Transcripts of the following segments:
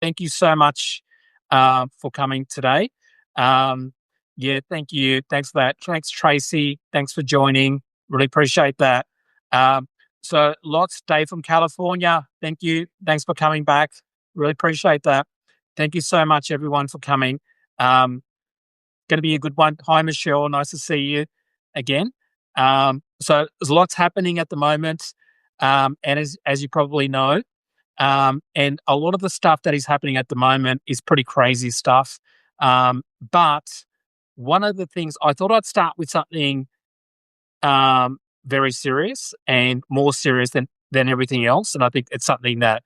Thank you so much for coming today. Um, yeah, thank you. Thanks for that. Thanks, Tracy. Thanks for joining. Really appreciate that. Um, so, lots, Dave from California. Thank you. Thanks for coming back. Really appreciate that. Thank you so much, everyone, for coming. Going to be a good one. Hi, Michelle. Nice to see you again. So, there's lots happening at the moment. And as you probably know, and a lot of the stuff that is happening at the moment is pretty crazy stuff. But one of the things I thought I'd start with something very serious and more serious than everything else. And I think it's something that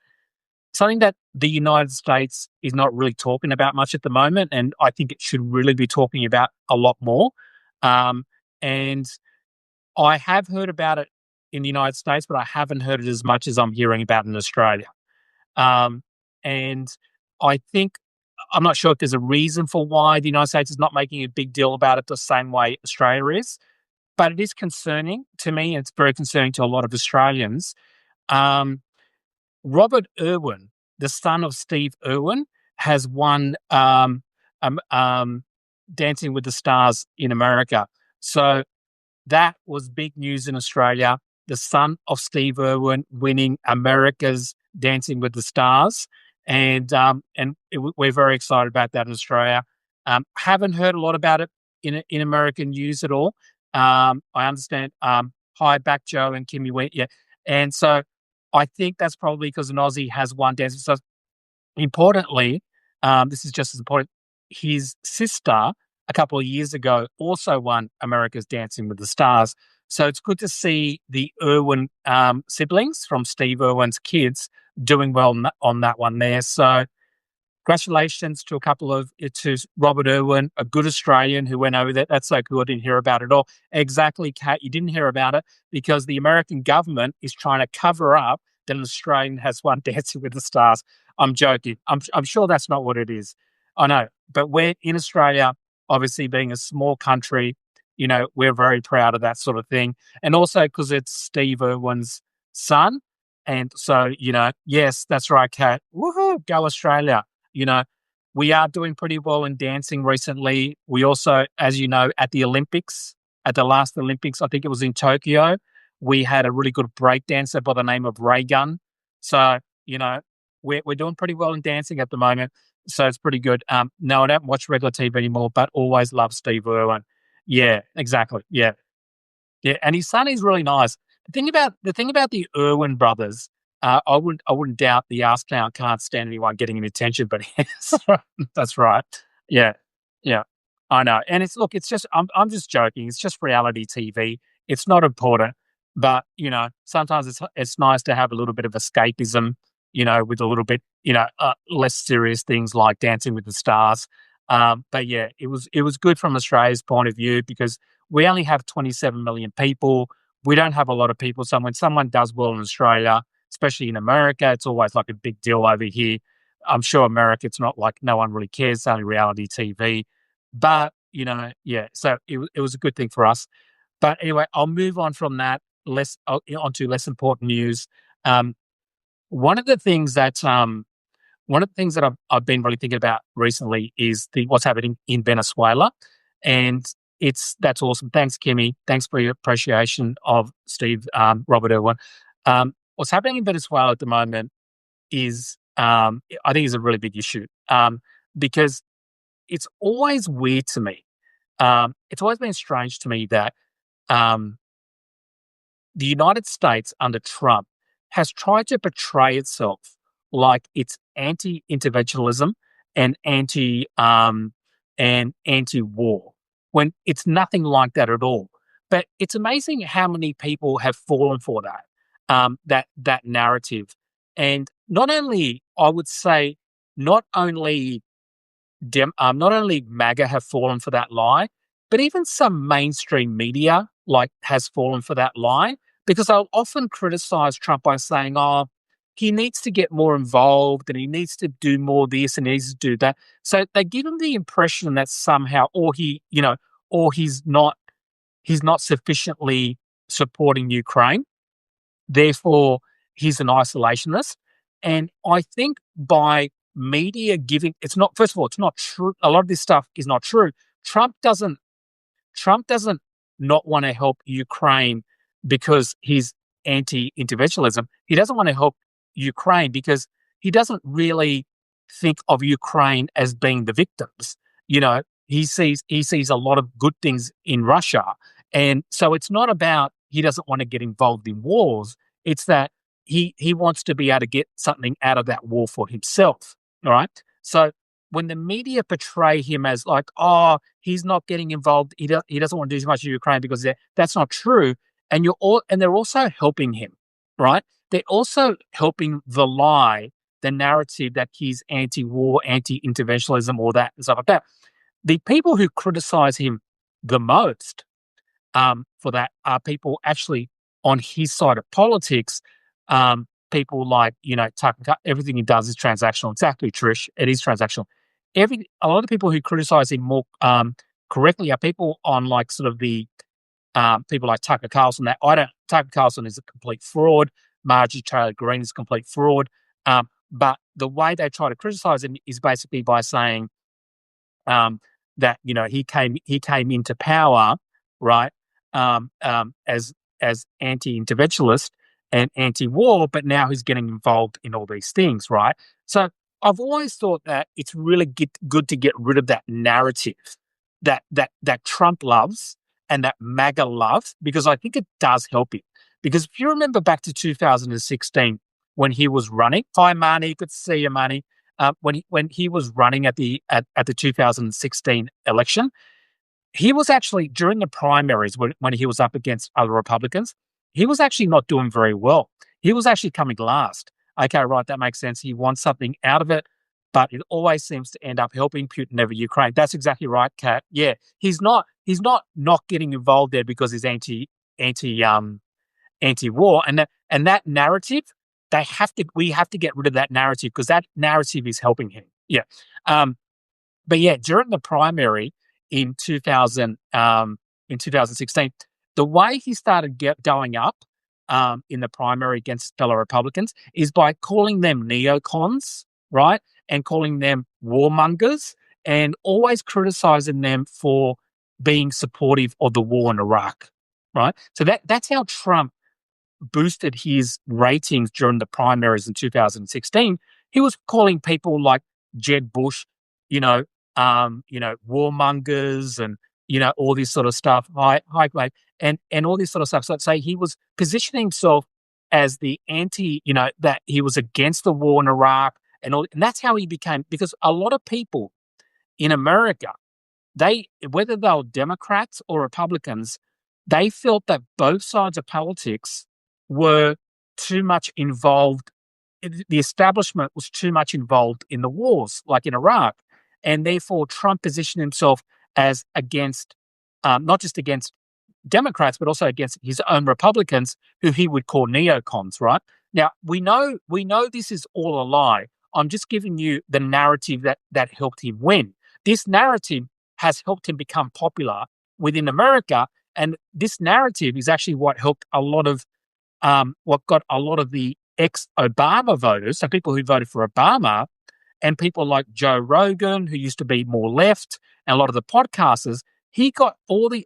the United States is not really talking about much at the moment, and I think it should really be talking about a lot more. Um, and I have heard about it in the United States, but I haven't heard it as much as I'm hearing about in Australia. Um, and I think I'm not sure if there's a reason for why the United States is not making a big deal about it the same way Australia is, but it is concerning to me. And it's very concerning to a lot of Australians. Um, Robert Irwin, the son of Steve Irwin, has won um, um, Dancing with the Stars in America. So that was big news in Australia. The son of Steve Irwin winning America's Dancing with the Stars, and we're very excited about that in Australia. Haven't heard a lot about it in American news at all. I understand. Hi, back Joe and Kimmy went, yeah, and so I think that's probably because an Aussie has won Dancing. So importantly, this is just as important. His sister, a couple of years ago, also won America's Dancing with the Stars. So it's good to see the Irwin siblings from Steve Irwin's kids doing well on that one there. So congratulations to a couple of to Robert Irwin, a good Australian who went over there. That's so cool. I didn't hear about it all. Exactly, Kat. You didn't hear about it because the American government is trying to cover up that an Australian has won Dancing with the Stars. I'm joking. I'm sure that's not what it is. I know, but we're in Australia, obviously being a small country. We're very proud of that sort of thing, and also because it's Steve Irwin's son. And so, yes, that's right, Kat. Woohoo, go Australia. You know, we are doing pretty well in dancing recently. We also, as you know, at the Olympics, at the last Olympics, I think it was in Tokyo, we had a really good break dancer by the name of Ray Gun. So, we're doing pretty well in dancing at the moment. So it's pretty good. No, I don't watch regular TV anymore, but always love Steve Irwin. Yeah, exactly. Yeah. Yeah, and his son is really nice. The thing about the Irwin brothers, I wouldn't doubt the ass clown can't stand anyone getting any attention, but that's right. Yeah, yeah, I know. And it's just I'm just joking. It's just reality TV. It's not important, but sometimes it's nice to have a little bit of escapism. With a little bit less serious things like Dancing with the Stars. But yeah, it was good from Australia's point of view because we only have 27 million people. We don't have a lot of people. So when someone does well in Australia, especially in America, it's always like a big deal over here. I'm sure America, it's not like no one really cares, it's only reality TV. But, yeah, so it was a good thing for us. But anyway, I'll move on from that, onto less important news. Um, one of the things that I've been really thinking about recently is what's happening in Venezuela, and that's awesome. Thanks, Kimmy. Thanks for your appreciation of Steve Robert Irwin. What's happening in Venezuela at the moment is, I think, is a really big issue because it's always weird to me. It's always been strange to me that um, the United States under Trump has tried to portray itself like it's anti-interventionism and anti-war when it's nothing like that at all. But it's amazing how many people have fallen for that narrative, and not only I would say not only not only MAGA have fallen for that lie, but even some mainstream media has fallen for that lie because I'll often criticize Trump by saying, "Oh, he needs to get more involved and he needs to do more this and he needs to do that." So they give him the impression that somehow, or he's not sufficiently supporting Ukraine. Therefore, he's an isolationist. And I think by media giving, it's not, first of all, it's not true. A lot of this stuff is not true. Trump doesn't Trump doesn't not want to help Ukraine because he's anti-interventionism. He doesn't want to help Ukraine because he doesn't really think of Ukraine as being the victims. He sees a lot of good things in Russia, and so it's not about he doesn't want to get involved in wars. It's that he wants to be able to get something out of that war for himself. All right. So when the media portray him as like, oh, he's not getting involved, he doesn't want to do as much in Ukraine because that's not true, and they're also helping him, right? They're also helping the lie, the narrative that he's anti-war, anti-interventionism, all that and stuff like that. The people who criticize him the most for that are people actually on his side of politics. People like, Tucker, everything he does is transactional. Exactly, Trish. It is transactional. A lot of people who criticize him more correctly are people on like sort of the people like Tucker Carlson. Tucker Carlson is a complete fraud. Margie Taylor Greene is a complete fraud. But the way they try to criticize him is basically by saying that he came into power, right, as anti-interventionist and anti-war, but now he's getting involved in all these things, right? So I've always thought that it's really good to get rid of that narrative that Trump loves and that MAGA loves, because I think it does help him. Because if you remember back to 2016 when he was running, hi Marnie, good to see you, Marnie. When he was running at the 2016 election, he was actually, during the primaries when he was up against other Republicans, he was actually not doing very well. He was actually coming last. Okay, right, that makes sense. He wants something out of it, but it always seems to end up helping Putin over Ukraine. That's exactly right, Kat. Yeah, he's not getting involved there because he's anti-war, and that narrative, we have to get rid of that narrative because that narrative is helping him. Yeah. But yeah, during the primary in 2016, the way he started going up in the primary against fellow Republicans is by calling them neocons, right, and calling them warmongers, and always criticizing them for being supportive of the war in Iraq, right? So that's how Trump boosted his ratings during the primaries in 2016. He was calling people like Jeb Bush, warmongers and all this sort of stuff. Hi, mate, and all this sort of stuff. So I'd say he was positioning himself as the anti, that he was against the war in Iraq and all, and that's how he became. Because a lot of people in America, whether they were Democrats or Republicans, they felt that both sides of politics were too much involved. The establishment was too much involved in the wars, like in Iraq. And therefore, Trump positioned himself as against, not just against Democrats, but also against his own Republicans, who he would call neocons, right? Now, we know this is all a lie. I'm just giving you the narrative that helped him win. This narrative has helped him become popular within America. And this narrative is actually what helped what got a lot of the ex-Obama voters, so people who voted for Obama, and people like Joe Rogan, who used to be more left, and a lot of the podcasters, he got all this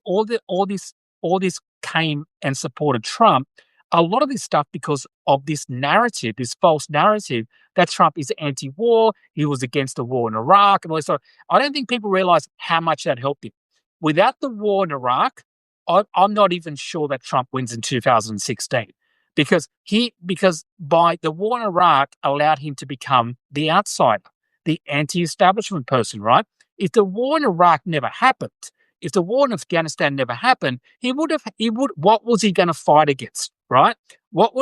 came and supported Trump. A lot of this stuff because of this narrative, this false narrative that Trump is anti-war, he was against the war in Iraq, and all this stuff. I don't think people realize how much that helped him. Without the war in Iraq, I'm not even sure that Trump wins in 2016. Because by the war in Iraq allowed him to become the outsider, the anti-establishment person, right? If the war in Iraq never happened, if the war in Afghanistan never happened, what was he going to fight against, right? What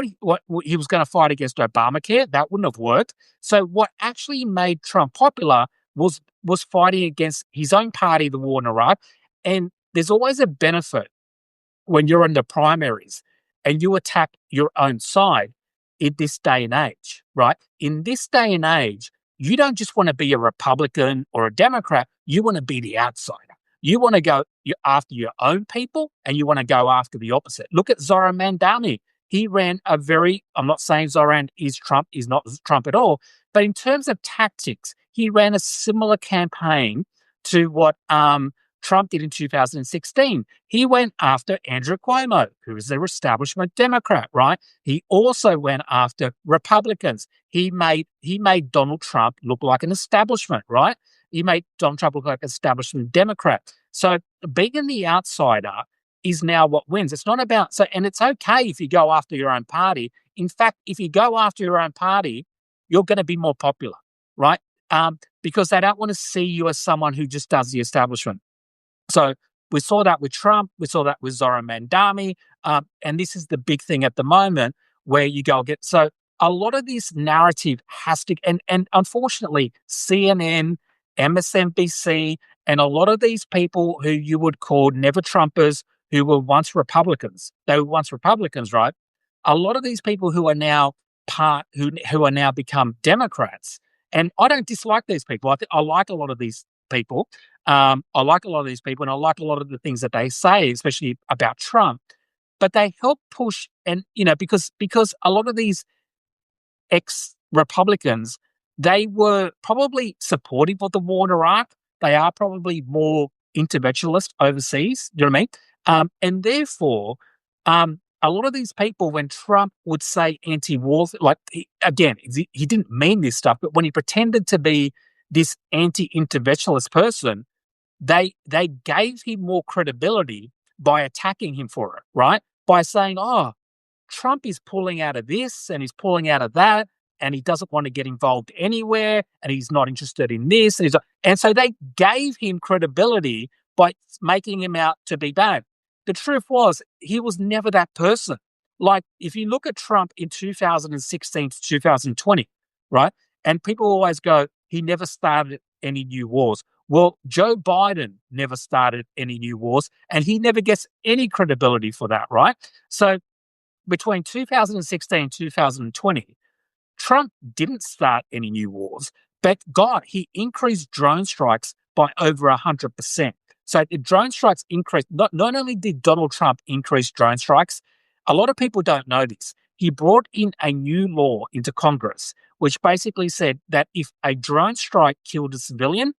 he was going to fight against Obamacare? That wouldn't have worked. So what actually made Trump popular was fighting against his own party, the war in Iraq. And there's always a benefit when you're in the primaries and you attack your own side in this day and age, right? In this day and age, you don't just want to be a Republican or a Democrat. You want to be the outsider. You want to go after your own people and you want to go after the opposite. Look at Zoran Mandani. he ran a very, I'm not saying Zoran is Trump, is not Trump at all, but in terms of tactics, he ran a similar campaign to what Trump did in 2016. He went after Andrew Cuomo, who is the establishment Democrat, right? He also went after Republicans. He made Donald Trump look like an establishment, right? He made Donald Trump look like an establishment Democrat. So being the outsider is now what wins. It's not about and it's okay if you go after your own party. In fact, if you go after your own party, you're going to be more popular, right? Because they don't want to see you as someone who just does the establishment. So we saw that with Trump. We saw that with Zoran Mandami. And this is the big thing at the moment where you go get. So a lot of this narrative has to, and unfortunately, CNN, MSNBC, and a lot of these people who you would call never Trumpers, who were once Republicans, they were once Republicans, right? A lot of these people who are now who are now become Democrats, and I don't dislike these people. I like a lot of these people. I like a lot of these people, and I like a lot of the things that they say, especially about Trump. But they help push, and because a lot of these ex-Republicans, they were probably supportive of the war in Iraq. They are probably more interventionist overseas. Do you know what I mean? And therefore, a lot of these people, when Trump would say anti-war, like he didn't mean this stuff, but when he pretended to be this anti-interventionist person, they gave him more credibility by attacking him for it, right? By saying, oh, Trump is pulling out of this and he's pulling out of that, and he doesn't want to get involved anywhere, and he's not interested in this. And so they gave him credibility by making him out to be bad. The truth was, he was never that person. Like, if you look at Trump in 2016 to 2020, right? And people always go, he never started any new wars. Well, Joe Biden never started any new wars, and he never gets any credibility for that, right? So between 2016 and 2020, Trump didn't start any new wars, but God, he increased drone strikes by over 100%. So the drone strikes increased. Not only did Donald Trump increase drone strikes, a lot of people don't know this. He brought in a new law into Congress, which basically said that if a drone strike killed a civilian,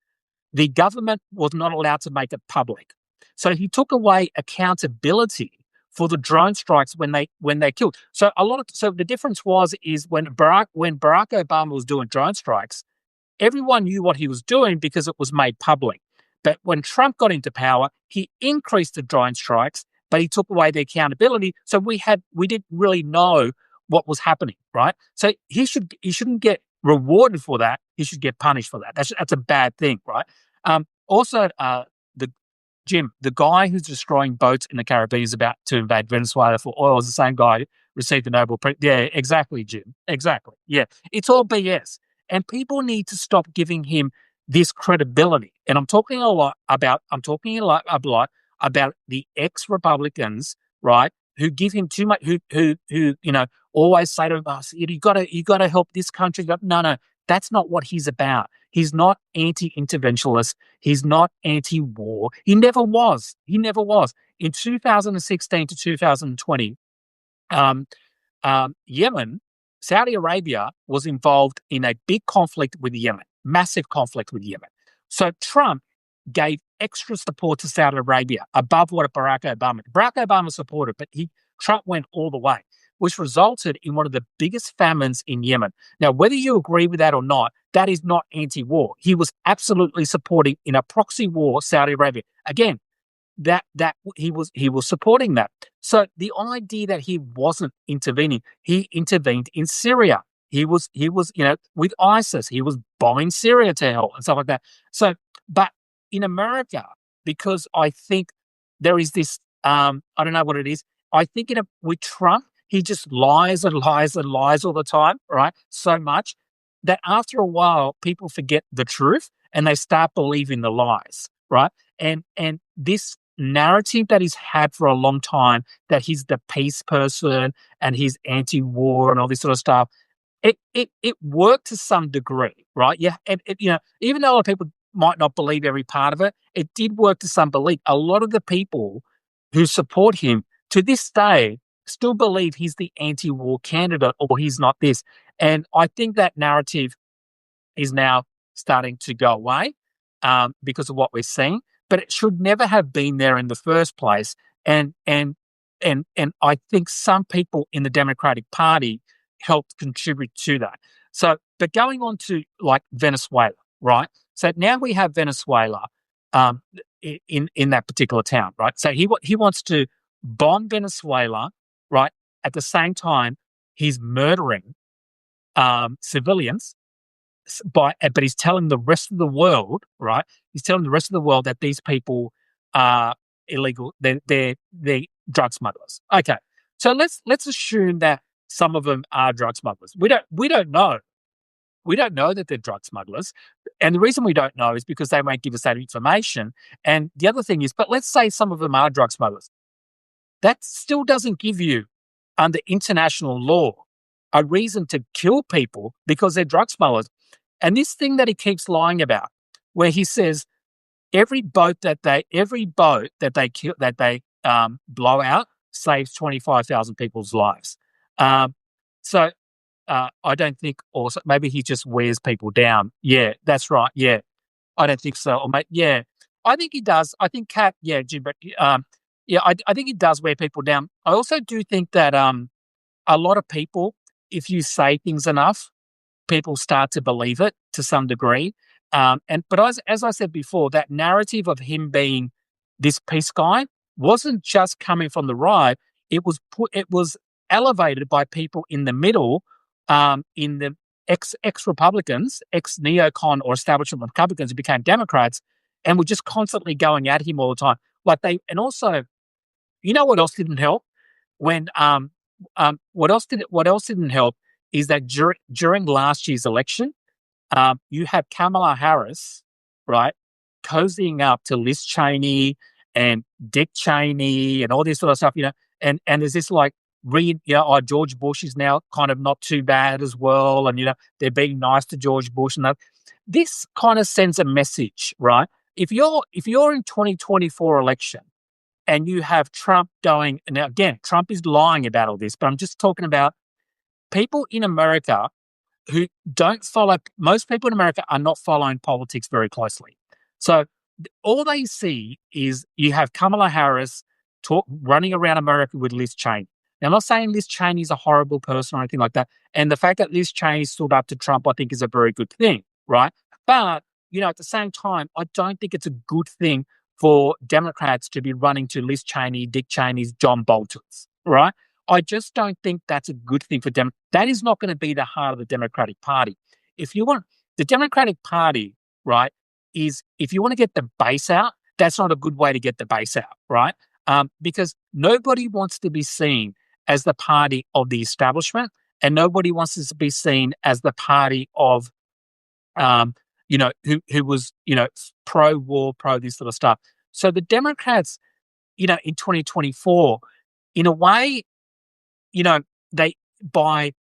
the government was not allowed to make it public. So he took away accountability for the drone strikes when they killed. So the difference is when Barack Obama was doing drone strikes, everyone knew what he was doing because it was made public. But when Trump got into power, he increased the drone strikes, but he took away the accountability. So we didn't really know what was happening, right? So he shouldn't get rewarded for that. He should get punished for that. That's a bad thing, right? Also, the guy who's destroying boats in the Caribbean is about to invade Venezuela for oil is the same guy who received the Nobel Prize. Yeah, exactly, Jim. Exactly. Yeah, it's all BS. And people need to stop giving him this credibility. And I'm talking a lot about the ex-Republicans, right, who give him too much, who always say to him, oh, you gotta help this country. No, that's not what he's about. He's not anti-interventionist. He's not anti-war. He never was. In 2016 to 2020, Yemen, Saudi Arabia was involved in a big conflict with Yemen, massive conflict with Yemen. So Trump gave extra support to Saudi Arabia above what Barack Obama supported, but Trump went all the way, which resulted in one of the biggest famines in Yemen. Now, whether you agree with that or not, that is not anti-war. He was absolutely supporting, in a proxy war, Saudi Arabia. Again, that he was supporting that. So the idea that he wasn't intervening, he intervened in Syria. He was with ISIS. He was bombing Syria to hell and stuff like that. So, but in America, because I think there is this, I don't know what it is. I think with Trump, he just lies and lies and lies all the time, right? So much that after a while, people forget the truth and they start believing the lies, right? And this narrative that he's had for a long time, that he's the peace person and he's anti-war and all this sort of stuff, it worked to some degree, right? Yeah, and even though a lot of people might not believe every part of it, it did work to some belief. A lot of the people who support him to this day still believe he's the anti-war candidate or he's not this. And I think that narrative is now starting to go away because of what we're seeing. But it should never have been there in the first place. And I think some people in the Democratic Party helped contribute to that. So, but going on to like Venezuela, right? So now we have Venezuela um, in that particular town, right? So he wants to bomb Venezuela, right? At the same time, he's murdering civilians but he's telling the rest of the world, right? He's telling the rest of the world that these people are illegal. They're drug smugglers. Okay, so let's assume that some of them are drug smugglers. We don't know. We don't know that they're drug smugglers, and the reason we don't know is because they won't give us that information. And the other thing is, but let's say some of them are drug smugglers. That still doesn't give you, under international law, a reason to kill people because they're drug smugglers. And this thing that he keeps lying about, where he says every boat that they kill, that they blow out saves 25,000 people's lives. So I don't think, or maybe he just wears people down. Yeah, that's right. Yeah, I don't think so. Or yeah, I think he does. I think Cat. Yeah, Jim, but yeah, I think he does wear people down. I also do think that a lot of people, if you say things enough, people start to believe it to some degree. But as I said before, that narrative of him being this peace guy wasn't just coming from the right. It was elevated by people in the middle, in the ex Republicans, ex neocon or establishment Republicans who became Democrats, and were just constantly going at him all the time. And also, you know what else didn't help? When what else didn't help is that during last year's election, you had Kamala Harris, right, cozying up to Liz Cheney and Dick Cheney and all this sort of stuff, and there's this like George Bush is now kind of not too bad as well, and they're being nice to George Bush, and that. This kind of sends a message, right? If you're in 2024 election and you have Trump going, now again, Trump is lying about all this, but I'm just talking about people in America who don't follow, most people in America are not following politics very closely. So all they see is you have Kamala Harris running around America with Liz Cheney. Now, I'm not saying Liz Cheney is a horrible person or anything like that. And the fact that Liz Cheney stood up to Trump, I think, is a very good thing, right? But, at the same time, I don't think it's a good thing for Democrats to be running to Liz Cheney, Dick Cheney's, John Bolton's, right? I just don't think that's a good thing for them. That is not going to be the heart of the Democratic Party. If you want the Democratic Party, right, if you want to get the base out, that's not a good way to get the base out, right? Because nobody wants to be seen as the party of the establishment, and nobody wants to be seen as the party of, who was, pro-war, pro this sort of stuff. So the Democrats, in 2024, in a way, I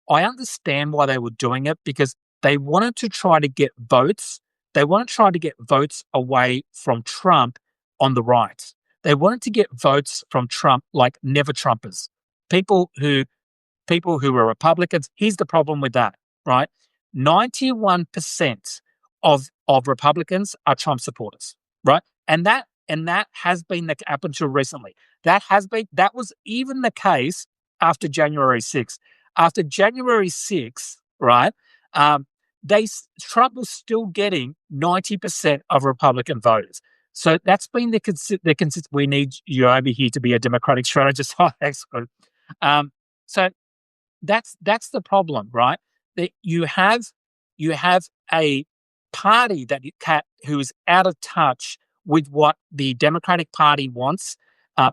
understand why they were doing it, because they wanted to try to get votes. They want to try to get votes away from Trump on the right. They wanted to get votes from Trump, like never Trumpers, people who were Republicans. Here's the problem with that, right? 91% of Republicans are Trump supporters, right? And that has been up until recently. That was even the case after January 6th. After January 6th, right? Trump was still getting 90% of Republican voters. So that's been the consistent. We need you over here to be a Democratic strategist. Oh, that's good. So that's the problem, right? That you have a party who is out of touch with what the Democratic Party wants,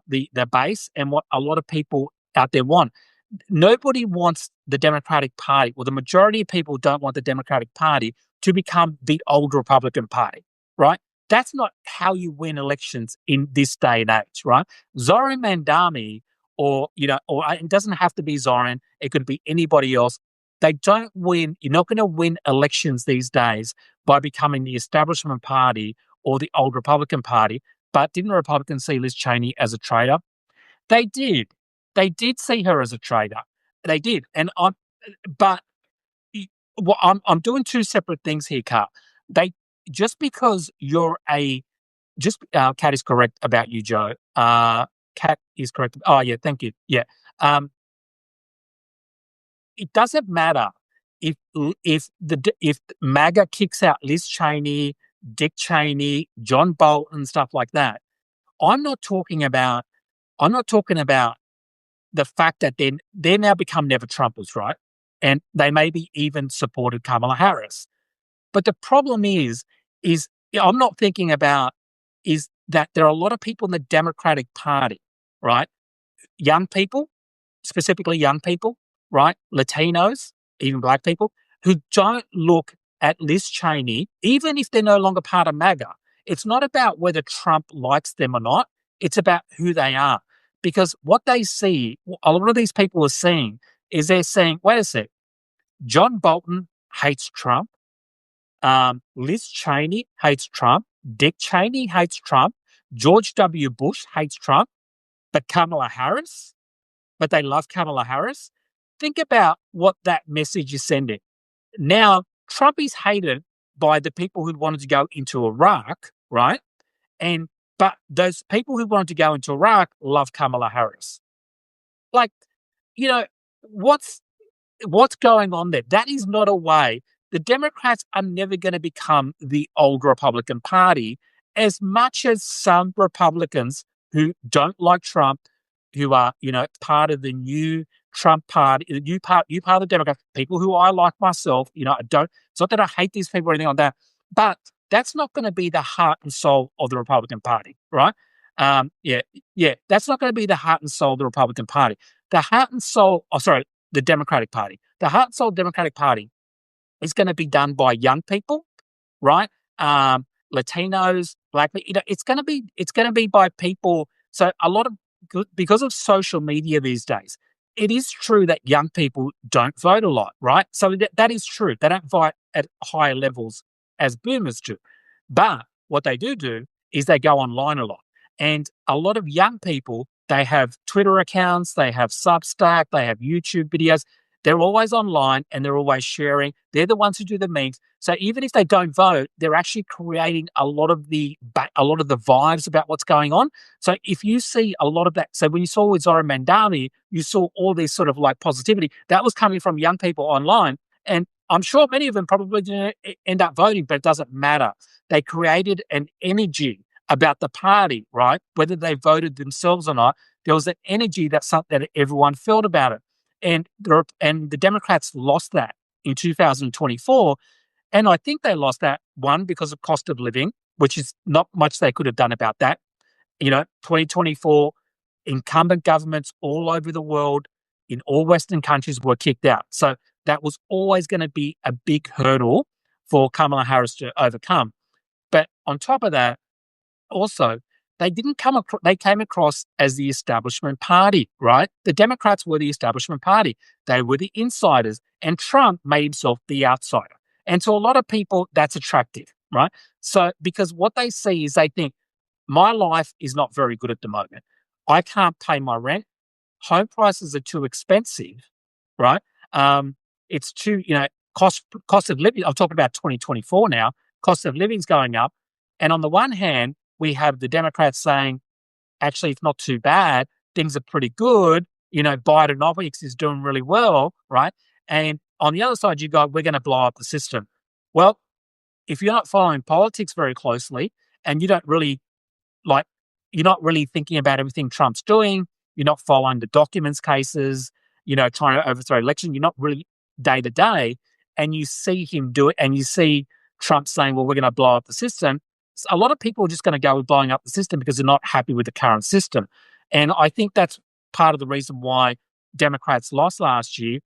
the base, and what a lot of people out there want. Nobody wants the Democratic Party, or the majority of people don't want the Democratic Party to become the old Republican Party, right? That's not how you win elections in this day and age, right? Zoran Mandami, or it doesn't have to be Zoran, it could be anybody else. They don't win. You're not going to win elections these days by becoming the establishment party or the old Republican Party. But didn't Republicans see Liz Cheney as a traitor? They did. They did see her as a traitor. They did, but well, I'm doing two separate things here, Carl. They just because you're a just Kat is correct about you, Joe. Kat is correct. Oh yeah, thank you. Yeah, um, it doesn't matter if MAGA kicks out Liz Cheney, Dick Cheney, John Bolton, stuff like that. I'm not talking about. I'm not talking about the fact that they now become never Trumpers, right? And they maybe even supported Kamala Harris. But the problem is I'm not thinking about is that there are a lot of people in the Democratic Party, right? Young people, specifically young people, right? Latinos, even black people, who don't look at Liz Cheney, even if they're no longer part of MAGA. It's not about whether Trump likes them or not. It's about who they are. Because what they see, a lot of these people are seeing, is they're saying, wait a sec, John Bolton hates Trump. Liz Cheney hates Trump. Dick Cheney hates Trump. George W. Bush hates Trump. But Kamala Harris? But they love Kamala Harris? Think about what that message is sending. Now, Trump is hated by the people who wanted to go into Iraq, right? But those people who wanted to go into Iraq love Kamala Harris. Like, you know, what's going on there? That is not a way. The Democrats are never going to become the old Republican Party, as much as some Republicans who don't like Trump, who are, part of the new Trump party, the new part of the Democrats, people who I like myself, I don't, it's not that I hate these people or anything like that, but that's not going to be the heart and soul of the Republican Party, right? That's not going to be the heart and soul of the Republican Party. The heart and soul, the Democratic Party. The heart and soul Democratic Party is going to be done by young people, right? Latinos, black people. It's going to be by people. So a lot of because of social media these days, it is true that young people don't vote a lot, right? So that is true. They don't vote at higher levels as boomers do. But what they do is they go online a lot. And a lot of young people, they have Twitter accounts, they have Substack, they have YouTube videos. They're always online and they're always sharing. They're the ones who do the memes. So even if they don't vote, they're actually creating a lot of the vibes about what's going on. So if you see a lot of that, so when you saw with Zora Mandani, you saw all this sort of like positivity that was coming from young people online. And I'm sure many of them probably didn't end up voting, but it doesn't matter. They created an energy about the party, right? Whether they voted themselves or not, there was an energy that everyone felt about it. And the Democrats lost that in 2024. And I think they lost that, one, because of cost of living, which is not much they could have done about that. 2024, incumbent governments all over the world, in all Western countries, were kicked out. So that was always going to be a big hurdle for Kamala Harris to overcome. But on top of that, also, they came across as the establishment party, right? The Democrats were the establishment party. They were the insiders, and Trump made himself the outsider. And to a lot of people, that's attractive, right? So, because what they see is they think, my life is not very good at the moment. I can't pay my rent. Home prices are too expensive, right? It's too, cost of living. I'm talking about 2024 now. Cost of living's going up. And on the one hand, we have the Democrats saying, actually, it's not too bad. Things are pretty good. Bidenomics is doing really well, right? And on the other side, you go, we're going to blow up the system. Well, if you're not following politics very closely and you don't really you're not really thinking about everything Trump's doing, you're not following the documents cases, trying to overthrow election, you're not really day to day, and you see him do it, and you see Trump saying, well, we're going to blow up the system. So a lot of people are just going to go with blowing up the system because they're not happy with the current system. And I think that's part of the reason why Democrats lost last year.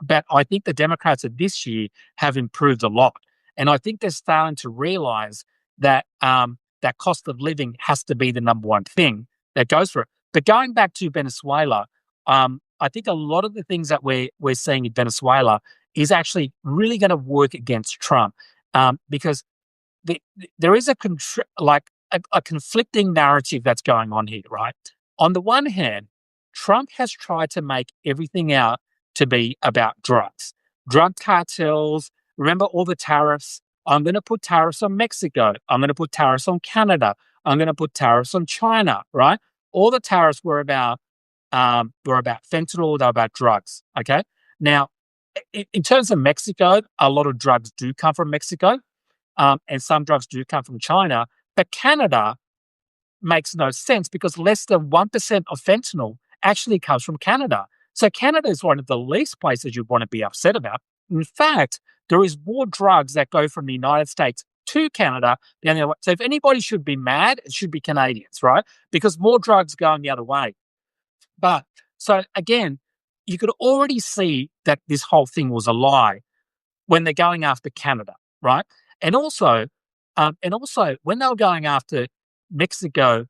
But I think the Democrats of this year have improved a lot. And I think they're starting to realize that that cost of living has to be the number one thing that goes for it. But going back to Venezuela, I think a lot of the things that we're seeing in Venezuela is actually really going to work against Trump because there is a conflicting narrative that's going on here, right? On the one hand, Trump has tried to make everything out to be about drugs, drug cartels. Remember all the tariffs? I'm going to put tariffs on Mexico. I'm going to put tariffs on Canada. I'm going to put tariffs on China, right? All the tariffs were about fentanyl, they're about drugs. Okay. Now, in terms of Mexico, a lot of drugs do come from Mexico, and some drugs do come from China. But Canada makes no sense because less than 1% of fentanyl actually comes from Canada. So Canada is one of the least places you'd want to be upset about. In fact, there is more drugs that go from the United States to Canada than the other way. So if anybody should be mad, it should be Canadians, right? Because more drugs going the other way. But so again, you could already see that this whole thing was a lie when they're going after Canada, right? And also, when they were going after Mexico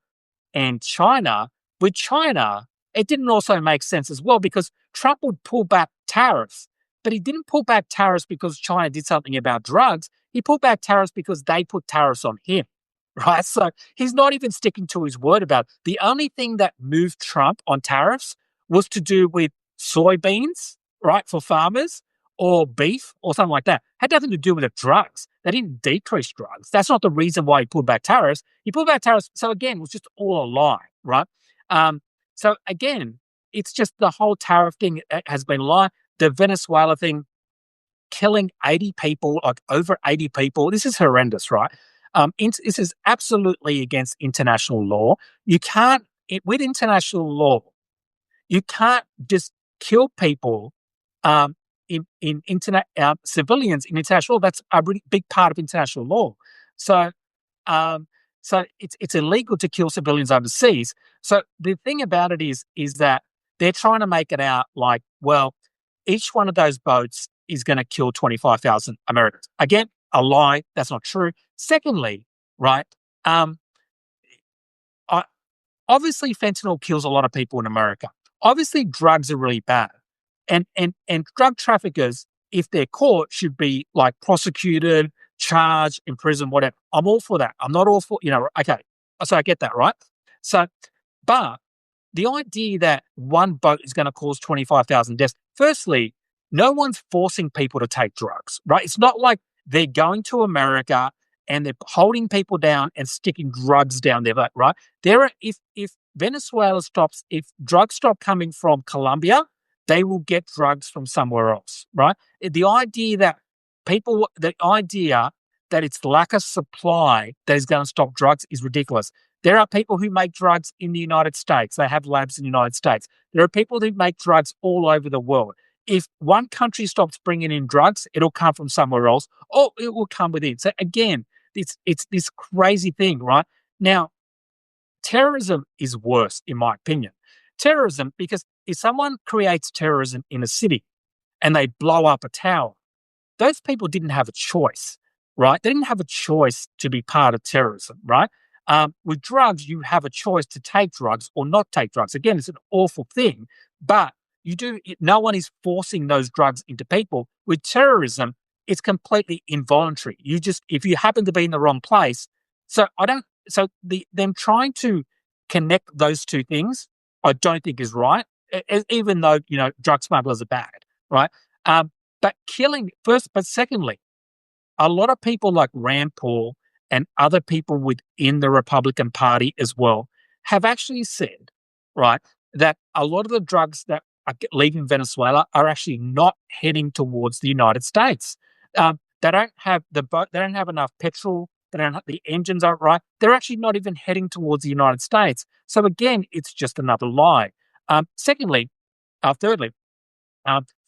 and China, with China, it didn't also make sense as well because Trump would pull back tariffs, but he didn't pull back tariffs because China did something about drugs. He pulled back tariffs because they put tariffs on him, right? So he's not even sticking to his word about it. The only thing that moved Trump on tariffs was to do with soybeans, right, for farmers, or beef or something like that. Had nothing to do with the drugs. They didn't decrease drugs. That's not the reason why he pulled back tariffs. He pulled back tariffs. So again, it was just all a lie, right? So again, it's just the whole tariff thing has been a lie. The Venezuela thing, killing 80 people, like over 80 people. This is horrendous, right? This is absolutely against international law. You can't, with international law, you can't just kill people in internet civilians in international law. That's a really big part of international law. So, it's illegal to kill civilians overseas. So the thing about it is that they're trying to make it out like, well, each one of those boats is going to kill 25,000 Americans. Again, a lie. That's not true. Secondly, right? Obviously, fentanyl kills a lot of people in America. Obviously, drugs are really bad. And drug traffickers, if they're caught, should be like prosecuted, charged, imprisoned, whatever. I'm all for that. I'm not all for, okay. So I get that, right? So, but the idea that one boat is going to cause 25,000 deaths, firstly, no one's forcing people to take drugs, right? It's not like they're going to America and they're holding people down and sticking drugs down their throat, right? If Venezuela stops, if drugs stop coming from Colombia, they will get drugs from somewhere else, right? The idea that it's lack of supply that is going to stop drugs is ridiculous. There are people who make drugs in the United States. They have labs in the United States. There are people who make drugs all over the world. If one country stops bringing in drugs, it'll come from somewhere else, or it will come within. So again, it's this crazy thing, right? Now, terrorism is worse, in my opinion. Terrorism, because if someone creates terrorism in a city and they blow up a tower, those people didn't have a choice, right? They didn't have a choice to be part of terrorism, right? With drugs, you have a choice to take drugs or not take drugs. Again, it's an awful thing, but no one is forcing those drugs into people. With terrorism, it's completely involuntary. If you happen to be in the wrong place, them trying to connect those two things, I don't think is right, even though, drug smugglers are bad, right? But secondly, a lot of people like Rand Paul and other people within the Republican Party as well have actually said, right, that a lot of the drugs that are leaving Venezuela are actually not heading towards the United States. They don't have they don't have enough petrol. The engines aren't right. They're actually not even heading towards the United States. So again, it's just another lie. Thirdly,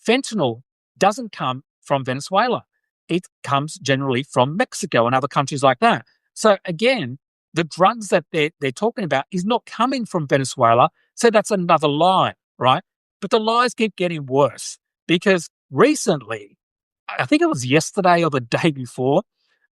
fentanyl doesn't come from Venezuela. It comes generally from Mexico and other countries like that. So again, the drugs that they're talking about is not coming from Venezuela. So that's another lie, right? But the lies keep getting worse because recently, I think it was yesterday or the day before,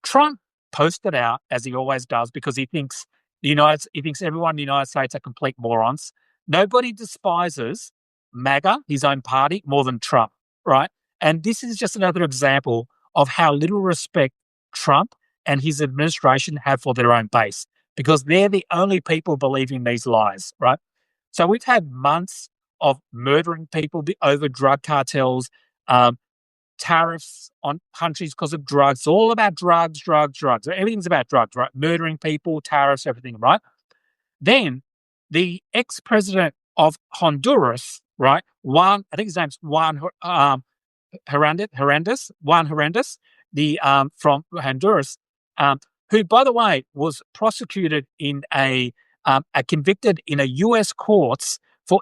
Trump posted out, as he always does, because he thinks everyone in the United States are complete morons. Nobody despises MAGA, his own party, more than Trump, right? And this is just another example of how little respect Trump and his administration have for their own base, because they're the only people believing these lies, right? So we've had months of murdering people over drug cartels, tariffs on countries because of drugs. It's all about drugs, drugs, drugs. Everything's about drugs, right? Murdering people, tariffs, everything, right? Then the ex-president of Honduras, right? I think his name's Juan Hernandez, the from Honduras, who, by the way, was prosecuted in convicted in a U.S. courts for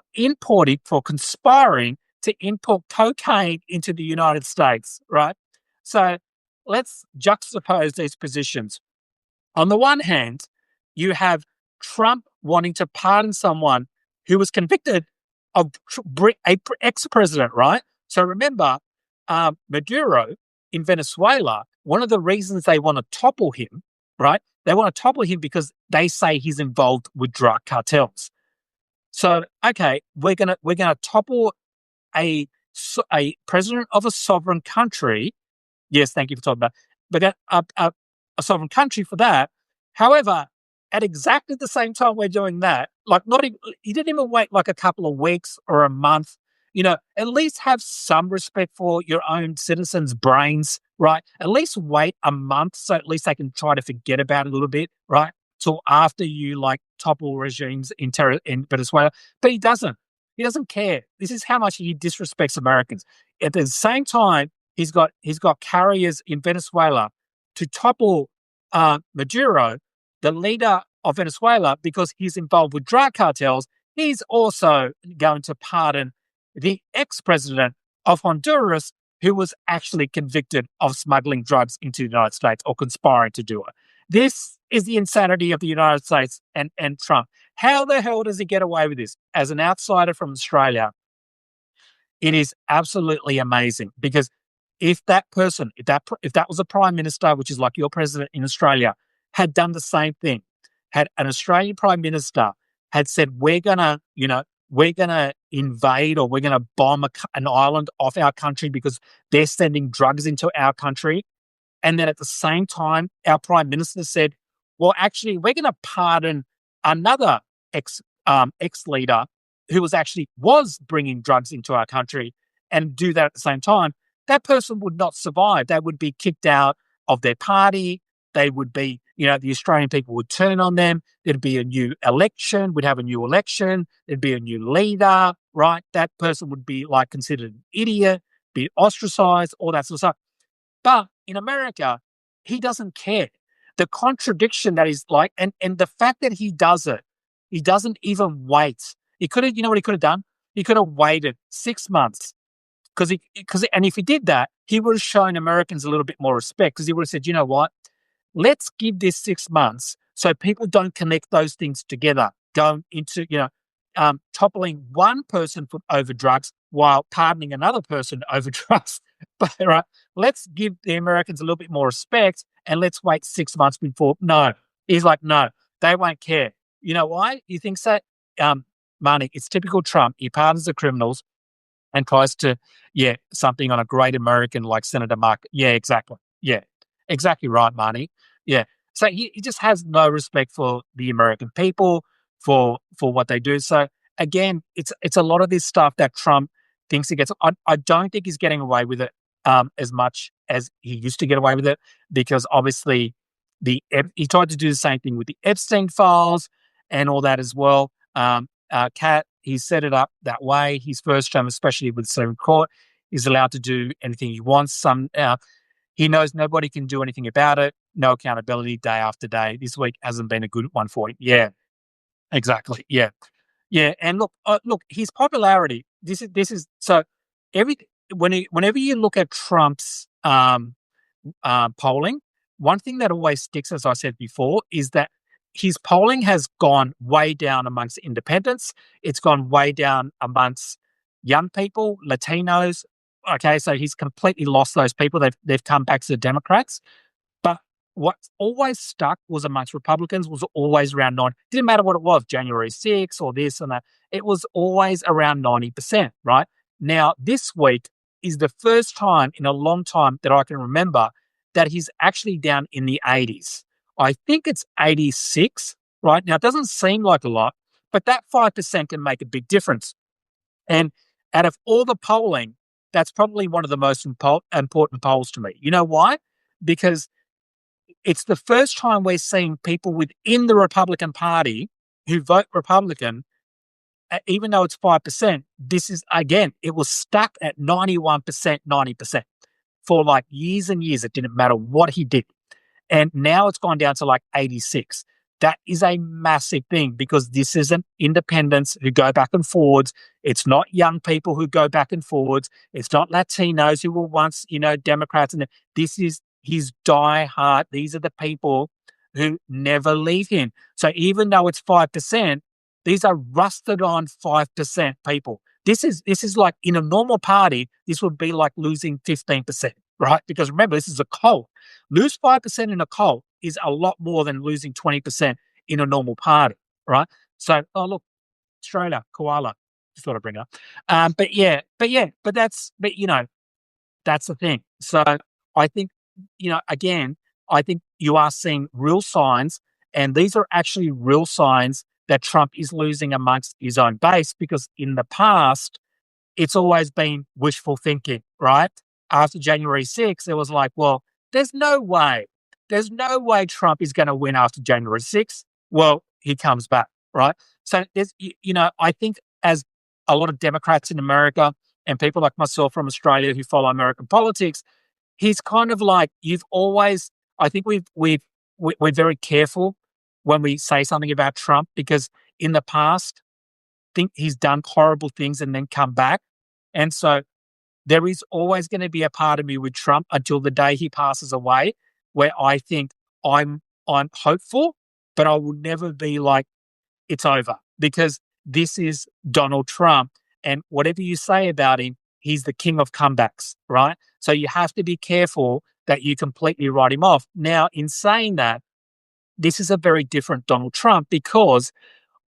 conspiring to import cocaine into the United States, right? So let's juxtapose these positions. On the one hand, you have Trump wanting to pardon someone who was convicted of a ex-president, right? So remember, Maduro in Venezuela, one of the reasons they want to topple him, right? They want to topple him because they say he's involved with drug cartels. So, okay, we're gonna topple a president of a sovereign country. Yes, thank you for talking about. But a sovereign country for that. However, at exactly the same time we're doing that, like not even, he didn't even wait like a couple of weeks or a month. At least have some respect for your own citizens' brains, right? At least wait a month so at least they can try to forget about it a little bit, right? Till after you like topple regimes in Venezuela. But he doesn't. He doesn't care. This is how much he disrespects Americans. At the same time, he's got carriers in Venezuela to topple Maduro, the leader of Venezuela, because he's involved with drug cartels. He's also going to pardon the ex-president of Honduras, who was actually convicted of smuggling drugs into the United States or conspiring to do it. This is the insanity of the United States and Trump. How the hell does he get away with this? As an outsider from Australia, it is absolutely amazing because if that person, if that was a prime minister, which is like your president in Australia, had done the same thing, had an Australian prime minister had said, we're gonna invade or we're gonna bomb an island off our country because they're sending drugs into our country, and then at the same time, our prime minister said, well, actually, we're going to pardon another ex-leader who was bringing drugs into our country and do that at the same time. That person would not survive. They would be kicked out of their party. They would be, the Australian people would turn on them. There'd be a new election. We'd have a new election. There'd be a new leader, right? That person would be like considered an idiot, be ostracized, all that sort of stuff. But in America, he doesn't care. The contradiction that is like, and the fact that he does it, he doesn't even wait. He could have, what he could have done? He could have waited 6 months and if he did that, he would have shown Americans a little bit more respect because he would have said, you know what? Let's give this 6 months so people don't connect those things together, going into, toppling one person over drugs while pardoning another person over drugs. But right, let's give the Americans a little bit more respect and let's wait 6 months before. No, he's like, no, they won't care. You know why? You think so? Marnie, it's typical Trump. He pardons the criminals and tries to, something on a great American like Senator Mark. Yeah, exactly. Yeah, exactly right, Marnie. Yeah. So he just has no respect for the American people, for what they do. So again, it's a lot of this stuff that Trump thinks he gets. I don't think he's getting away with it as much as he used to get away with it because obviously he tried to do the same thing with the Epstein files and all that as well. Kat, he set it up that way. His first term, especially with the Supreme Court, is allowed to do anything he wants. He knows nobody can do anything about it. No accountability day after day. This week hasn't been a good one for him. Yeah, exactly. Yeah. Yeah. And look, his popularity, this is so whenever you look at Trump's polling, one thing that always sticks, as I said before, is that his polling has gone way down amongst independents. It's gone way down amongst young people, Latinos. Okay, so he's completely lost those people. They've come back to the Democrats. But what always stuck was amongst Republicans was always around 9. Didn't matter what it was, January 6th or this and that. It was always around 90%, right? Now, this week is the first time in a long time that I can remember that he's actually down in the 80s. I think it's 86, right? Now, it doesn't seem like a lot, but that 5% can make a big difference. And out of all the polling, that's probably one of the most important polls to me. You know why? Because it's the first time we're seeing people within the Republican Party who vote Republican, even though it's 5%. This is, again, it was stuck at 91%, 90% for like years and years. It didn't matter what he did. And now it's gone down to like 86. That is a massive thing because this isn't independents who go back and forwards. It's not young people who go back and forwards. It's not Latinos who were once, Democrats. And this is his die hard. These are the people who never leave him. So even though it's 5%, these are rusted on 5% people. This is like in a normal party, this would be like losing 15%, right? Because remember, this is a cult. Lose 5% in a cult is a lot more than losing 20% in a normal party, right? So, oh look, Australia, koala. Just thought I'd bring it up. But that's the thing. So I think, again, I think you are seeing real signs, and these are actually real signs that Trump is losing amongst his own base, because in the past, it's always been wishful thinking, right? After January 6th, it was like, well, there's no way. There's no way Trump is going to win after January 6th. Well, he comes back, right? So I think as a lot of Democrats in America and people like myself from Australia who follow American politics, he's kind of like, I think we're very careful when we say something about Trump, because in the past, think he's done horrible things and then come back. And so there is always going to be a part of me with Trump until the day he passes away, where I think I'm hopeful, but I will never be like, it's over, because this is Donald Trump. And whatever you say about him, he's the king of comebacks, right? So you have to be careful that you completely write him off. Now, in saying that, this is a very different Donald Trump, because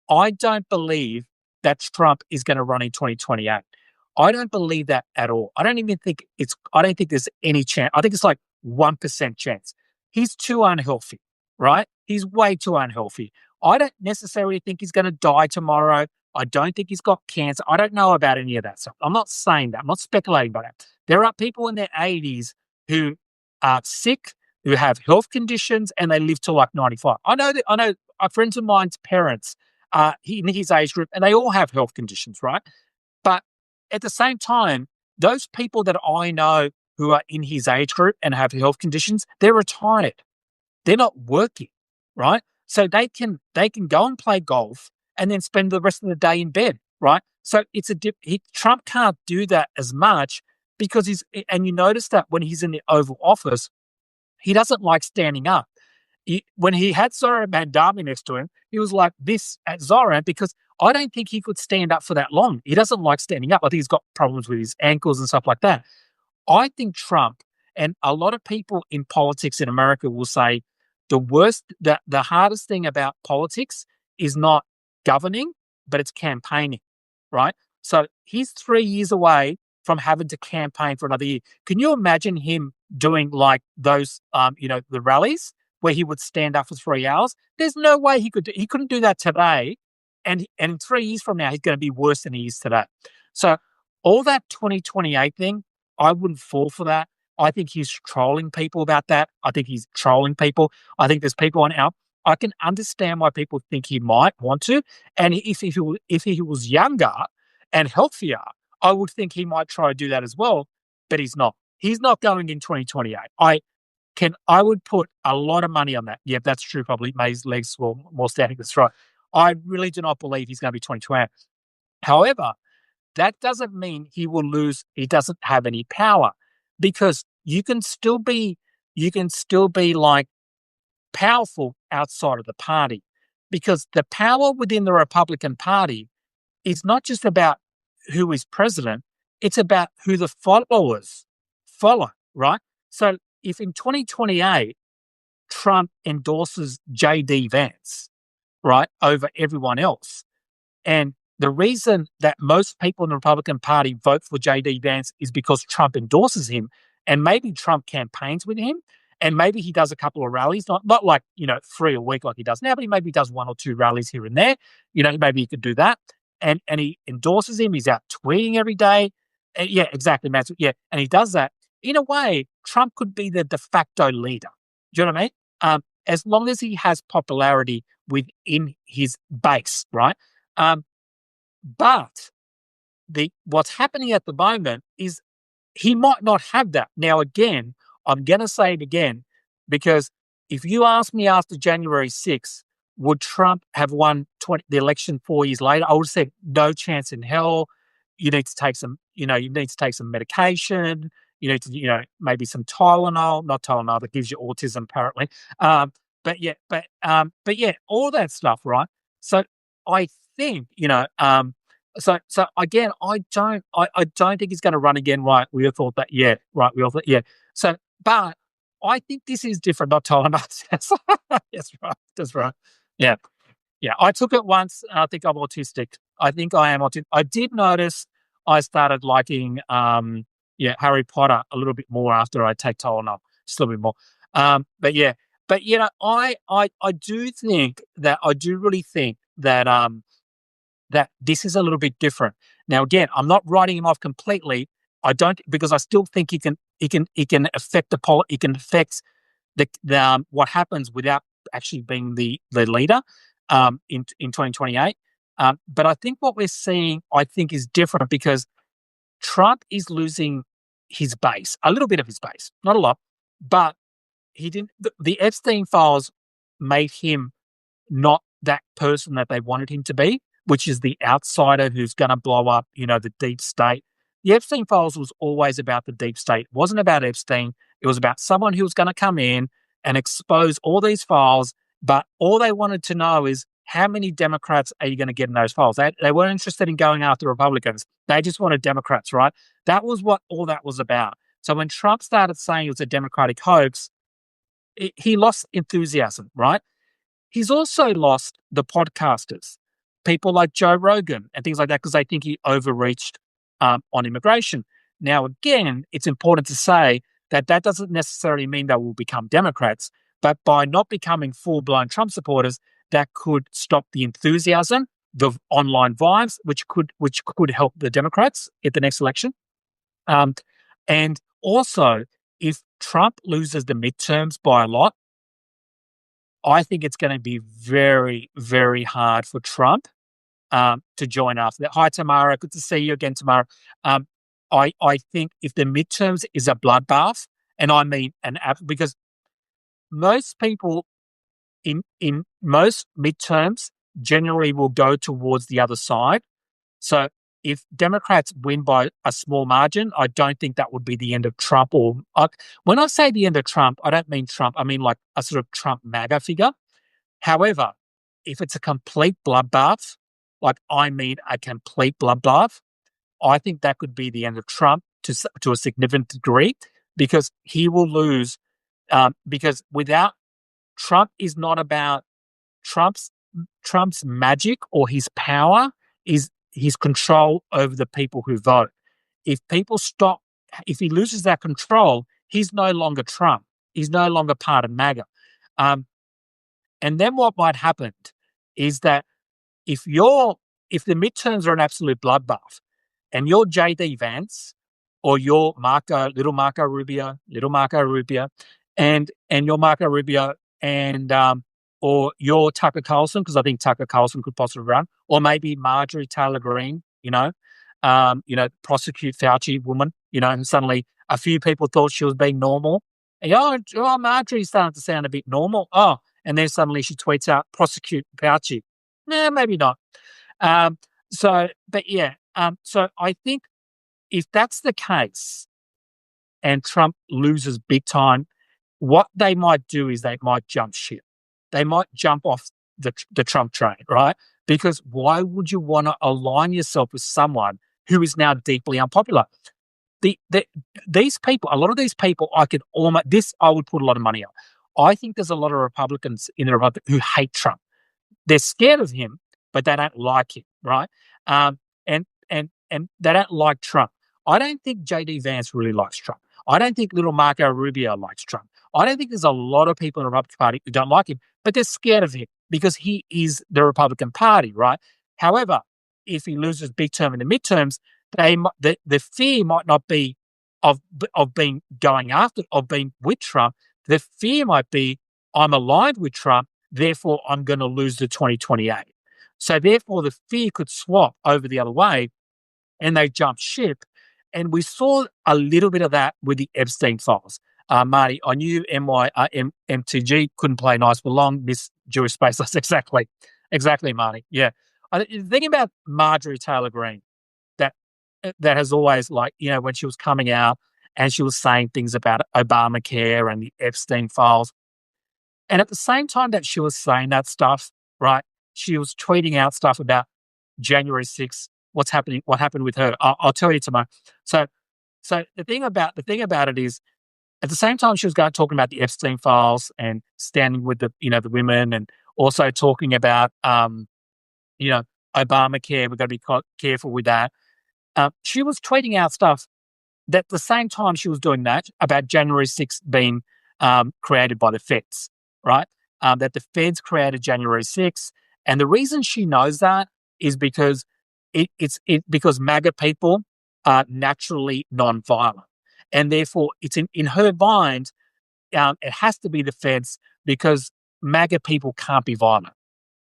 I don't believe that Trump is going to run in 2028. I don't believe that at all. I don't think there's any chance. I think it's like 1% chance. He's too unhealthy, right? He's way too unhealthy. I don't necessarily think he's going to die tomorrow. I don't think he's got cancer. I don't know about any of that stuff. I'm not saying that. I'm not speculating about that. There are people in their 80s who are sick, who have health conditions, and they live till like 95. I know friends of mine's parents in his age group, and they all have health conditions, right? But at the same time, those people that I know who are in his age group and have health conditions, they're retired. They're not working, right? So they can go and play golf and then spend the rest of the day in bed, right? So Trump can't do that as much, because and you notice that when he's in the Oval Office, he doesn't like standing up. When he had Zoran Mandami next to him, he was like this at Zoran, because I don't think he could stand up for that long. He doesn't like standing up. I think he's got problems with his ankles and stuff like that. I think Trump, and a lot of people in politics in America will say the hardest thing about politics is not governing, but it's campaigning, right? So he's 3 years away from having to campaign for another year. Can you imagine him doing like those, the rallies where he would stand up for 3 hours? There's no way he couldn't do that today. And in 3 years from now, he's going to be worse than he is today. So all that 2028 thing, I wouldn't fall for that. I think he's trolling people about that. I think he's trolling people. I think there's people on out. I can understand why people think he might want to. And if he was younger and healthier, I would think he might try to do that as well, but he's not. He's not going in 2028. I would put a lot of money on that. Yeah, that's true. Probably May's legs were more standing. That's right. I really do not believe he's going to be 2028. However, that doesn't mean he will lose. He doesn't have any power, because you can still be like powerful outside of the party, because the power within the Republican Party is not just about who is president, it's about who the followers follow, right? So if in 2028 Trump endorses J.D. Vance, right, over everyone else, and the reason that most people in the Republican Party vote for J.D. Vance is because Trump endorses him, and maybe Trump campaigns with him, and maybe he does a couple of rallies, not like 3 a week like he does now, but he maybe does 1 or 2 rallies here and there. Maybe he could do that. and he endorses him. He's out tweeting every day. Yeah, exactly, Matt. Yeah, and he does that. In a way, Trump could be the de facto leader. Do you know what I mean? As long as he has popularity within his base, right? But what's happening at the moment is he might not have that. Now, again, I'm going to say it again, because if you ask me after January 6th, would Trump have won the election 4 years later? I would say no chance in hell. You need to take some medication. You need to, maybe some Tylenol, not Tylenol that gives you autism apparently. But yeah, all that stuff, right? So I think, so again, I don't think he's going to run again. Right? We all thought that. Yeah. Right. We all thought. Yeah. So, but I think this is different. Not Tylenol. That's right. That's right. Yeah. Yeah. I took it once. And I think I'm autistic. I think I am autistic. I did notice I started liking, Harry Potter a little bit more after I take Tylenol, just a little bit more. But yeah. But I do think that I do really think that this is a little bit different. Now, again, I'm not writing him off completely. I don't, because I still think he can affect he can affect what happens without actually being the leader in 2028. But I think what we're seeing, I think, is different because Trump is losing his base, a little bit of his base, not a lot, but he didn't. The Epstein files made him not that person that they wanted him to be, which is the outsider who's going to blow up, the deep state. The Epstein files was always about the deep state. It wasn't about Epstein. It was about someone who was going to come in and expose all these files. But all they wanted to know is how many Democrats are you going to get in those files? They weren't interested in going after Republicans. They just wanted Democrats, right? That was what all that was about. So when Trump started saying it was a Democratic hoax, he lost enthusiasm, right? He's also lost the podcasters, people like Joe Rogan and things like that, because they think he overreached on immigration. Now, again, it's important to say that doesn't necessarily mean they will become Democrats, but by not becoming full-blown Trump supporters, that could stop the enthusiasm, the online vibes, which could help the Democrats at the next election. And also, if Trump loses the midterms by a lot, I think it's going to be very, very hard for Trump to join after that. Hi, Tamara. Good to see you again, Tamara. I think if the midterms is a bloodbath, and I mean because most people in most midterms generally will go towards the other side. So if Democrats win by a small margin, I don't think that would be the end of Trump. Or when I say the end of Trump, I don't mean Trump. I mean like a sort of Trump MAGA figure. However, if it's a complete bloodbath, like I mean a complete bloodbath, I think that could be the end of Trump to a significant degree, because he will lose. Because without Trump is not about Trump's magic or his power is his control over the people who vote. If he loses that control, he's no longer Trump. He's no longer part of MAGA. And then what might happen is that if the midterms are an absolute bloodbath and you're JD Vance or you're little Marco Rubio, and you're Marco Rubio and or you're Tucker Carlson, because I think Tucker Carlson could possibly run, or maybe Marjorie Taylor Greene, prosecute Fauci woman, and suddenly a few people thought she was being normal. And, Marjorie's starting to sound a bit normal. Oh, and then suddenly she tweets out, prosecute Fauci. Nah, maybe not. So I think if that's the case and Trump loses big time, what they might do is they might jump ship. They might jump off the Trump train, right? Because why would you want to align yourself with someone who is now deeply unpopular? These people, a lot of these people, I would put a lot of money on. I think there's a lot of Republicans in the Republic who hate Trump. They're scared of him, but they don't like him, right? And they don't like Trump. I don't think JD Vance really likes Trump. I don't think little Marco Rubio likes Trump. I don't think there's a lot of people in the Republican Party who don't like him, but they're scared of him because he is the Republican Party, right? However, if he loses big term in the midterms, the fear might not be of being with Trump. The fear might be I'm aligned with Trump, therefore I'm going to lose the 2028. So therefore the fear could swap over the other way, and they jumped ship. And we saw a little bit of that with the Epstein files. Marty, I knew MTG couldn't play nice for long. Miss Jewish space. That's exactly, Marty. Yeah. The thing about Marjorie Taylor Greene that has always, like, when she was coming out and she was saying things about Obamacare and the Epstein files, and at the same time that she was saying that stuff, right, she was tweeting out stuff about January 6th, what happened with her. I'll tell you tomorrow. So the thing about it is, at the same time she was talking about the Epstein files and standing with the women, and also talking about Obamacare. We've got to be careful with that. She was tweeting out stuff that at the same time she was doing that about January 6th being created by the feds, right? That the feds created January 6th. And the reason she knows that is because because MAGA people are naturally non-violent. And therefore it's in her mind, it has to be the feds because MAGA people can't be violent.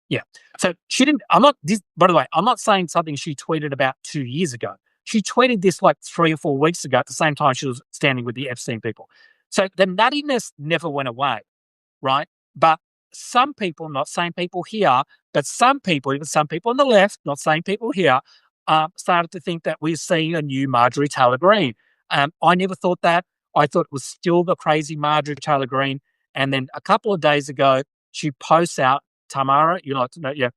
Yeah. So she didn't, by the way, I'm not saying something she tweeted about 2 years ago. She tweeted this like 3 or 4 weeks ago at the same time she was standing with the Epstein people. So the nuttiness never went away, right? But some people, not saying people here, but some people, even some people on the left, not saying people here, started to think that we're seeing a new Marjorie Taylor Greene. I never thought that. I thought it was still the crazy Marjorie Taylor Greene. And then a couple of days ago, she posts out, Tamara, you like to know, yeah.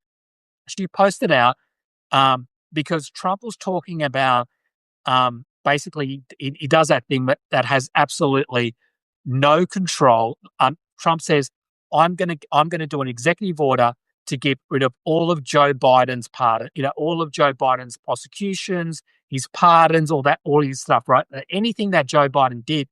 She posted out because Trump was talking about basically he does that thing that has absolutely no control. Trump says, I'm gonna do an executive order to get rid of all of Joe Biden's pardon, all of Joe Biden's prosecutions, his pardons, all his stuff, right? Anything that Joe Biden did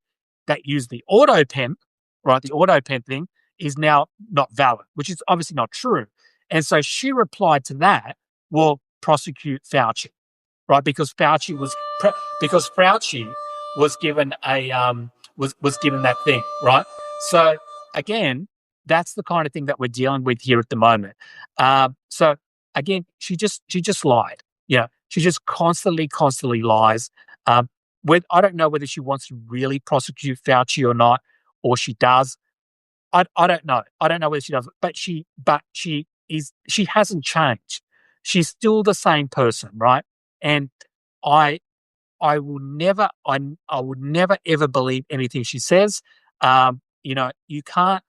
that used the auto pen, right? The auto pen thing is now not valid, which is obviously not true. And so she replied to that, well, prosecute Fauci, right? Because Fauci was given was given that thing, right? So again, that's the kind of thing that we're dealing with here at the moment. So again, she just lied. She just constantly lies. I don't know whether she wants to really prosecute Fauci or not, or she does. I don't know. I don't know whether she does, but she hasn't changed. She's still the same person, right? And I would never ever believe anything she says. You can't.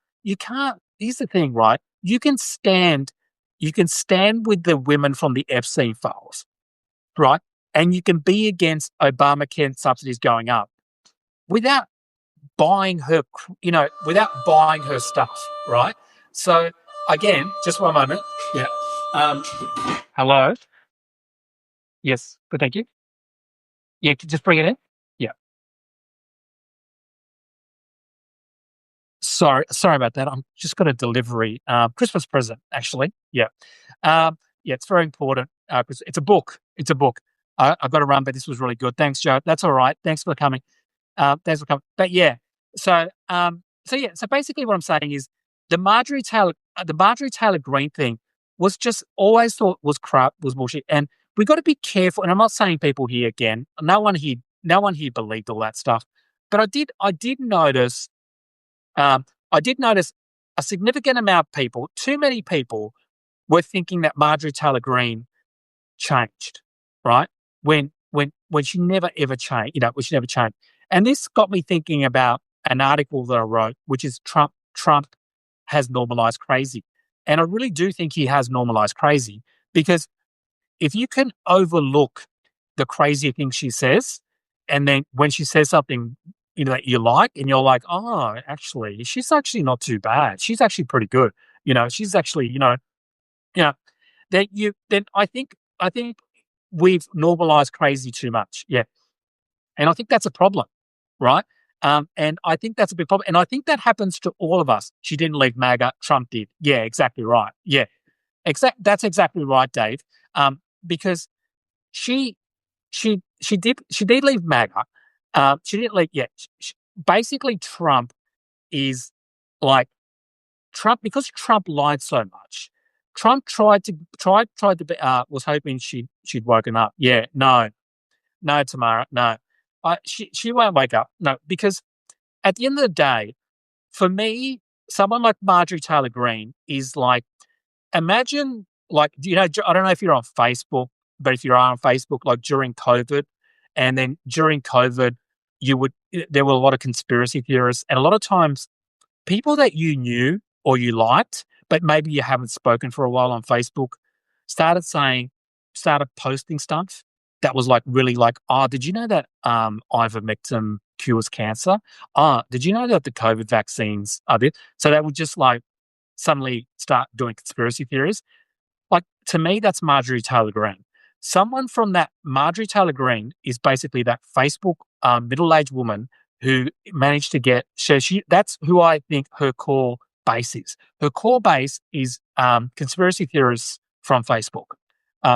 Here's the thing, right? You can stand with the women from the Epstein files, right? And you can be against Obamacare subsidies going up without buying her, stuff, right? So again, just one moment. Yeah. Hello. Yes. Good. Thank you. Yeah. Just bring it in. Yeah. Sorry about that. I'm just got a delivery, Christmas present, actually. Yeah. Yeah. It's very important. It's a book. I've got to run, but this was really good. Thanks, Joe. That's all right. Thanks for coming. Thanks for coming. But yeah. So basically what I'm saying is the Marjorie Taylor Greene thing was just always thought was crap, was bullshit. And we got to be careful. And I'm not saying people here again, no one here believed all that stuff. But I did notice a significant amount of people, too many people, were thinking that Marjorie Taylor Greene changed, right? When she never ever changed, when she never changed. And this got me thinking about an article that I wrote, which is Trump has normalized crazy. And I really do think he has normalized crazy, because if you can overlook the crazy things she says, and then when she says something that you like, and you're like, oh, actually, she's actually not too bad. She's actually pretty good. She's actually, then I think we've normalized crazy too much. Yeah. And I think that's a problem, right? And I think that's a big problem. And I think that happens to all of us. She didn't leave MAGA, Trump did. Yeah, exactly right. Yeah. That's exactly right, Dave. Because she she did leave MAGA. She didn't leave. Yeah, basically Trump is like Trump because Trump lied so much. Trump tried to be, was hoping she'd woken up. Yeah, no, no, Tamara, no. She won't wake up. No, because at the end of the day, for me, someone like Marjorie Taylor Greene is like, imagine, like, I don't know if you're on Facebook, but if you're on Facebook, like during COVID, and then during COVID, there were a lot of conspiracy theorists, and a lot of times people that you knew or you liked, but maybe you haven't spoken for a while on Facebook, started saying, started posting stuff that was like really like, oh, did you know that ivermectin cures cancer? Oh, did you know that the COVID vaccines are this? So they would just like suddenly start doing conspiracy theories. Like, to me, that's Marjorie Taylor Greene. Someone from that Marjorie Taylor Greene is basically that Facebook middle-aged woman who managed to get. So that's who I think her core base is. Her core base is conspiracy theorists from Facebook,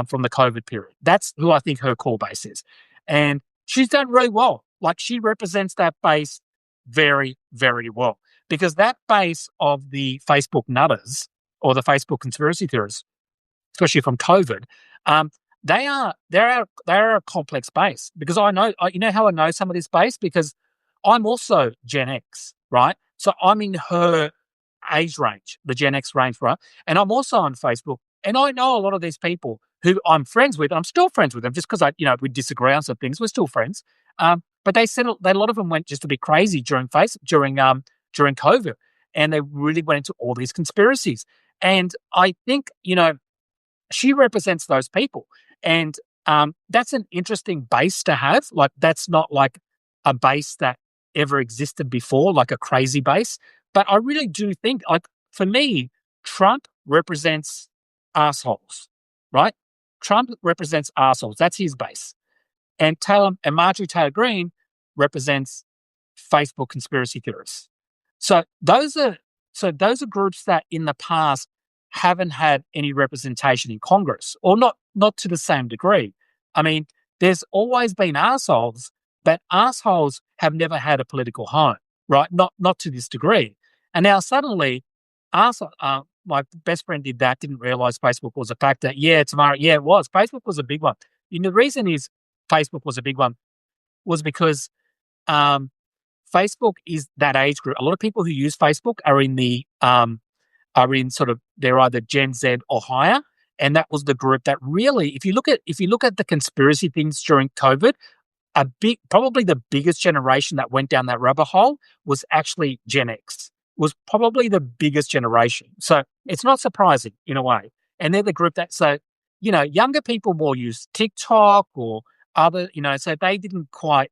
from the COVID period. That's who I think her core base is, and she's done really well. Like, she represents that base very, very well, because that base of the Facebook nutters or the Facebook conspiracy theorists, especially from COVID, um, they're a complex base, because you know how I know some of this base, because I'm also Gen X, right? So I'm in her age range, the Gen X range, right? And I'm also on Facebook, and I know a lot of these people who I'm friends with. I'm still friends with them just because we disagree on some things. We're still friends. But they said that a lot of them went just a bit crazy during COVID, and they really went into all these conspiracies. And I think she represents those people. And that's an interesting base to have. Like, that's not like a base that ever existed before, like a crazy base. But I really do think, like, for me, Trump represents assholes, right? Trump represents assholes. That's his base. And Marjorie Taylor Greene represents Facebook conspiracy theorists. So those are groups that in the past haven't had any representation in Congress, or not to the same degree. I mean, there's always been assholes, but assholes have never had a political home, right? Not to this degree. And now suddenly, my best friend did that, didn't realize Facebook was a factor. Yeah, tomorrow, yeah, it was. Facebook was a big one. The reason is Facebook was a big one was because um, Facebook is that age group. A lot of people who use Facebook are in sort of, they're either Gen Z or higher, and that was the group that really, if you look at the conspiracy things during COVID, probably the biggest generation that went down that rabbit hole was actually Gen X. Was probably the biggest generation. So it's not surprising in a way. And they're the group that, so, younger people more use TikTok or other, so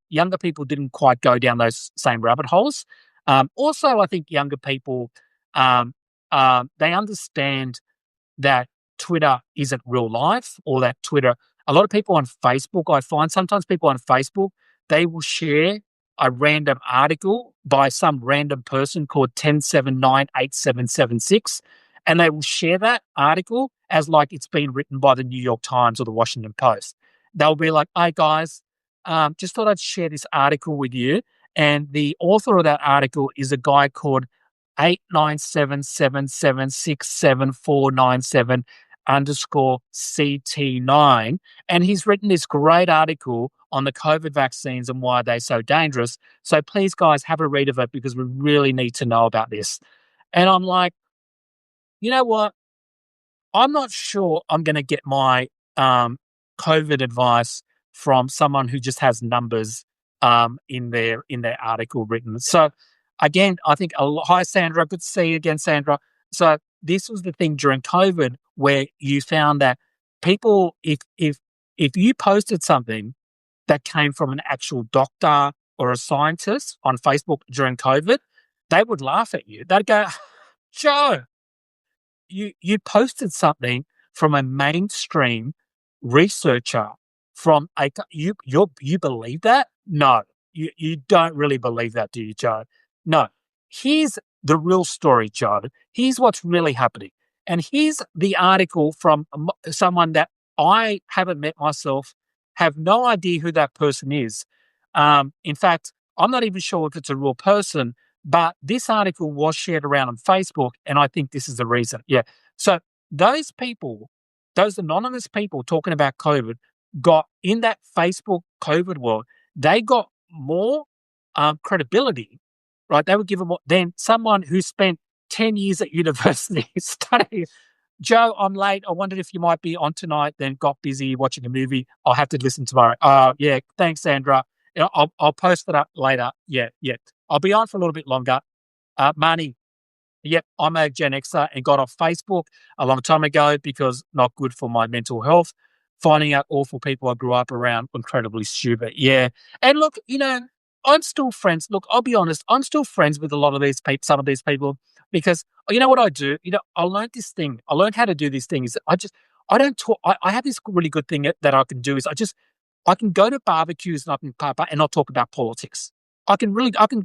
younger people didn't quite go down those same rabbit holes. Also, I think younger people, they understand that Twitter isn't real life, or that a lot of people on Facebook, I find sometimes people on Facebook, they will share a random article by some random person called 10798776, and they will share that article as like it's been written by the New York Times or the Washington Post. They'll be like, "Hey guys, just thought I'd share this article with you." And the author of that article is a guy called 89777677497 underscore CT9. And he's written this great article on the COVID vaccines and why they're so dangerous. So please, guys, have a read of it, because we really need to know about this. And I'm like, you know what? I'm not sure I'm going to get my COVID advice from someone who just has numbers in their article written. So again, I think hi Sandra, good to see you again, Sandra. So this was the thing during COVID where you found that people, if you posted something that came from an actual doctor or a scientist on Facebook during COVID, they would laugh at you. They'd go, Joe, you posted something from a mainstream researcher from you believe that? No, you don't really believe that, do you, Joe? No. Here's the real story, Joe. Here's what's really happening. And here's the article from someone that I haven't met myself, have no idea who that person is. In fact, I'm not even sure if it's a real person, but this article was shared around on Facebook, and I think this is the reason. Yeah. So those people, those anonymous people talking about COVID, got in that Facebook COVID world, they got more credibility, right? They were given more than someone who spent 10 years at university studying. Joe, I'm late. I wondered if you might be on tonight, then got busy watching a movie. I'll have to listen tomorrow. Yeah, thanks, Sandra. I'll post it up later. Yeah, yeah. I'll be on for a little bit longer. Marnie, yep, I'm a Gen Xer and got off Facebook a long time ago because not good for my mental health. Finding out awful people I grew up around, incredibly stupid. Yeah. And look, I'm still friends. Look, I'll be honest, I'm still friends with a lot of these people, some of these people, because you know what I do? I learned this thing. I learned how to do these things. I don't talk. I have this really good thing that I can do is I can go to barbecues and I can pop up and not talk about politics. I can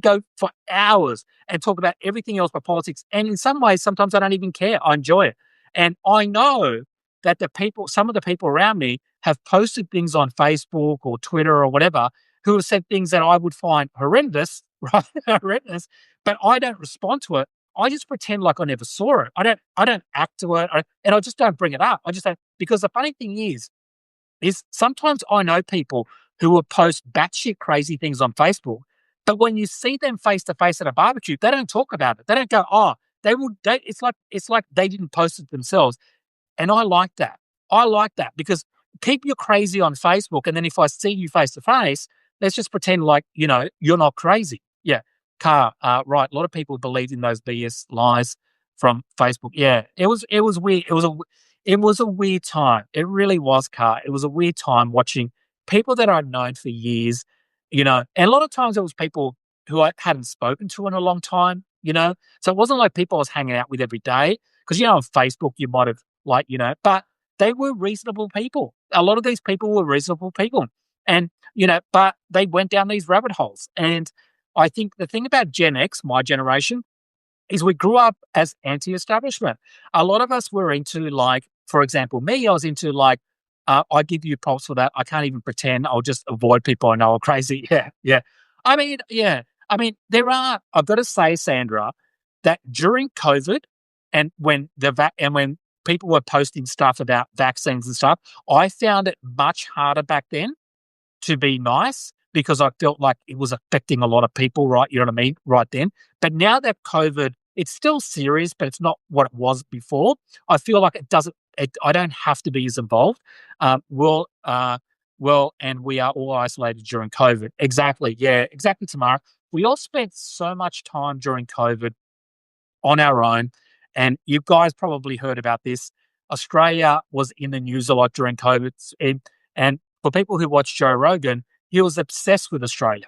go for hours and talk about everything else but politics. And in some ways, sometimes I don't even care. I enjoy it. And I know that some of the people around me have posted things on Facebook or Twitter or whatever who have said things that I would find horrendous, right? Horrendous, but I don't respond to it. I just pretend like I never saw it. I don't act to it. And I just don't bring it up. I just don't, because the funny thing is sometimes I know people who will post batshit crazy things on Facebook, but when you see them face to face at a barbecue, they don't talk about it. They don't go, oh, they will. It's like they didn't post it themselves, and I like that. I like that because keep your crazy on Facebook, and then if I see you face to face, let's just pretend like you're not crazy. Yeah, right. A lot of people believed in those BS lies from Facebook. Yeah, it was weird. It was a weird time. It really was, Car. It was a weird time watching people that I'd known for years, and a lot of times it was people who I hadn't spoken to in a long time. So it wasn't like people I was hanging out with every day because, on Facebook, you might have but they were reasonable people. A lot of these people were reasonable people. And, but they went down these rabbit holes. And I think the thing about Gen X, my generation, is we grew up as anti-establishment. A lot of us were into for example, me, I was into I give you props for that. I can't even pretend. I'll just avoid people I know are crazy. Yeah, yeah. I mean, yeah. I mean, I've got to say, Sandra, that during COVID and when people were posting stuff about vaccines and stuff, I found it much harder back then to be nice because I felt like it was affecting a lot of people, right? You know what I mean? Right then. But now that COVID, it's still serious, but it's not what it was before. I feel like I don't have to be as involved. And we are all isolated during COVID. Exactly. Yeah, exactly, Tamara. We all spent so much time during COVID on our own. And you guys probably heard about this. Australia was in the news a lot during COVID. And for people who watch Joe Rogan, he was obsessed with Australia.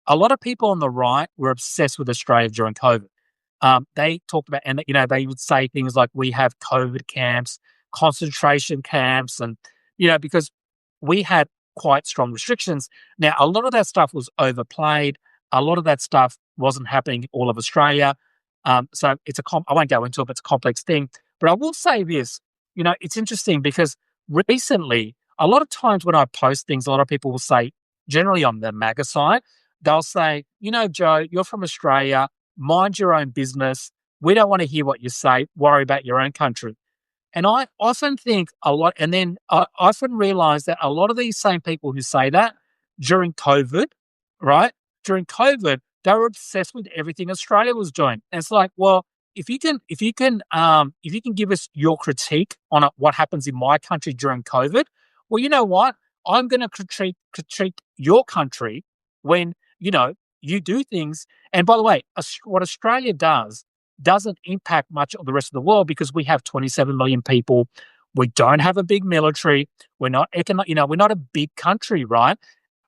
A lot of people on the right were obsessed with Australia during COVID. They talked about, and they would say things like, we have COVID camps, concentration camps, and, because we had quite strong restrictions. Now, a lot of that stuff was overplayed. A lot of that stuff wasn't happening in all of Australia. So I won't go into it, but it's a complex thing. But I will say this, it's interesting because recently, a lot of times when I post things, a lot of people will say, generally on the MAGA side, they'll say, Joe, you're from Australia, mind your own business. We don't want to hear what you say. Worry about your own country. And I often think a lot, and then I often realize that a lot of these same people who say that during COVID, right? During COVID, they were obsessed with everything Australia was doing. And it's like, well, if you can give us your critique on what happens in my country during COVID, well, you know what? I'm going to critique your country when you do things. And by the way, what Australia doesn't impact much of the rest of the world because we have 27 million people. We don't have a big military. We're not we're not a big country, right?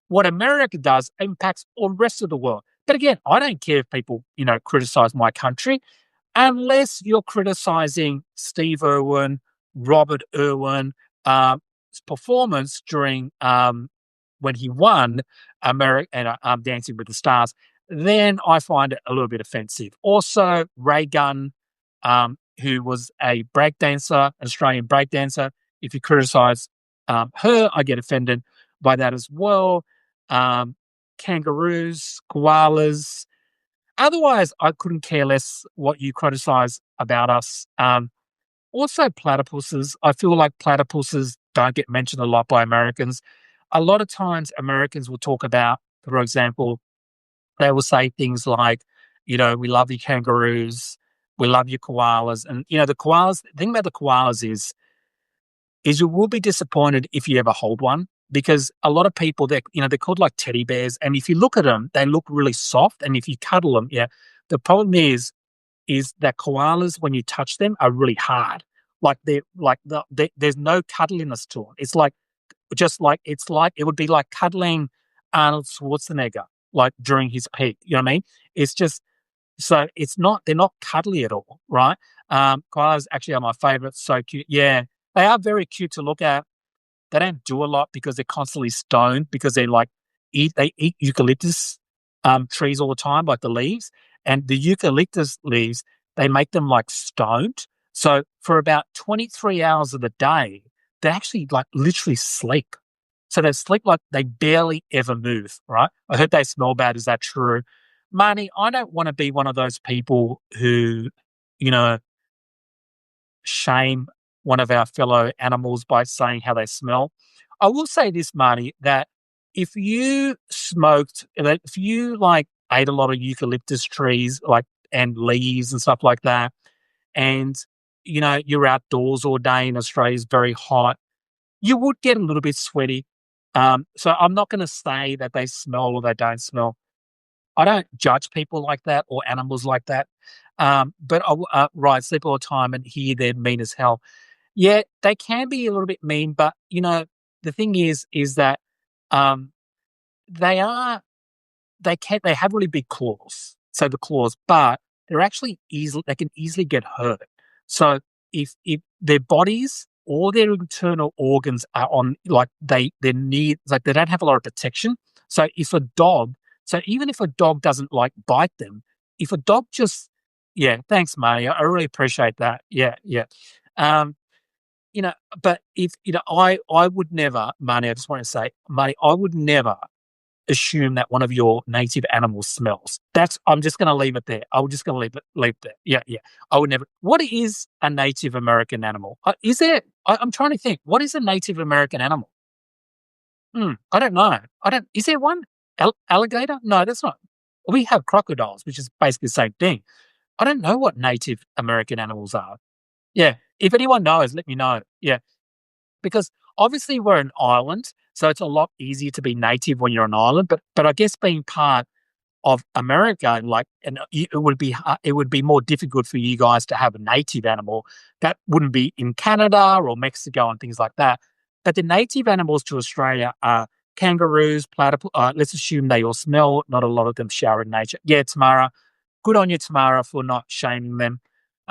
What America does impacts all the rest of the world. But again, I don't care if people, criticize my country unless you're criticizing Steve Irwin, Robert Irwin, performance during when he won America and Dancing with the Stars, then I find it a little bit offensive. Also, Ray Gunn, who was a breakdancer, an Australian breakdancer, if you criticise her, I get offended. by that as well. Um, Kangaroos, koalas. Otherwise, I couldn't care less what you criticize about us. Also, platypuses. I feel like platypuses don't get mentioned a lot by Americans. A lot of times, Americans will talk about, for example, they will say things like, we love your kangaroos, we love your koalas. And, the koalas, the thing about the koalas is you will be disappointed if you ever hold one because a lot of people, they're called like teddy bears. And if you look at them, they look really soft. And if you cuddle them, yeah, the problem is that koalas, when you touch them, are really hard. Like there's no cuddliness to them. It's like it would be like cuddling Arnold Schwarzenegger, like during his peak. You know what I mean? It's just so it's not they're not cuddly at all, right? Koalas actually are my favorite. So cute. Yeah, they are very cute to look at. They don't do a lot because they're constantly stoned because they eat eucalyptus trees all the time, like the leaves. And the eucalyptus leaves, they make them like stoned. So for about 23 hours of the day, they actually like literally sleep. So they sleep like they barely ever move, right? I heard they smell bad. Is that true? Marnie, I don't want to be one of those people who, you know, shame one of our fellow animals by saying how they smell. I will say this, Marty, that if you like ate a lot of eucalyptus trees, like and leaves and stuff like that, and you're outdoors all day in Australia is very hot, you would get a little bit sweaty. So I'm not going to say that they smell or they don't smell. I don't judge people like that or animals like that. But right, sleep all the time and here they're mean as hell. Yeah, they can be a little bit mean, but the thing is that um, they are they have really big claws. So the claws, but they can easily get hurt. So if their bodies or their internal organs are on they need like they don't have a lot of protection. So even if a dog doesn't like bite them, if a dog just yeah, thanks, Mario. I really appreciate that. Yeah, yeah. Um, you know, but if I would never, Marnie, I just want to say, Marnie, I would never assume that one of your native animals smells. I'm just going to leave it there. I was just going to leave it there. Yeah, yeah. I would never. What is a Native American animal? Is there? I'm trying to think. What is a Native American animal? I don't know. I don't. Is there one? Alligator? No, that's not. We have crocodiles, which is basically the same thing. I don't know what Native American animals are. Yeah. If anyone knows, let me know. Yeah. Because obviously we're an island, so it's a lot easier to be native when you're an island. But I guess being part of America it would be more difficult for you guys to have a native animal that wouldn't be in Canada or Mexico and things like that. But the native animals to Australia are kangaroos, platypus. Let's assume they all smell. Not a lot of them shower in nature. Yeah, Tamara, good on you, Tamara, for not shaming them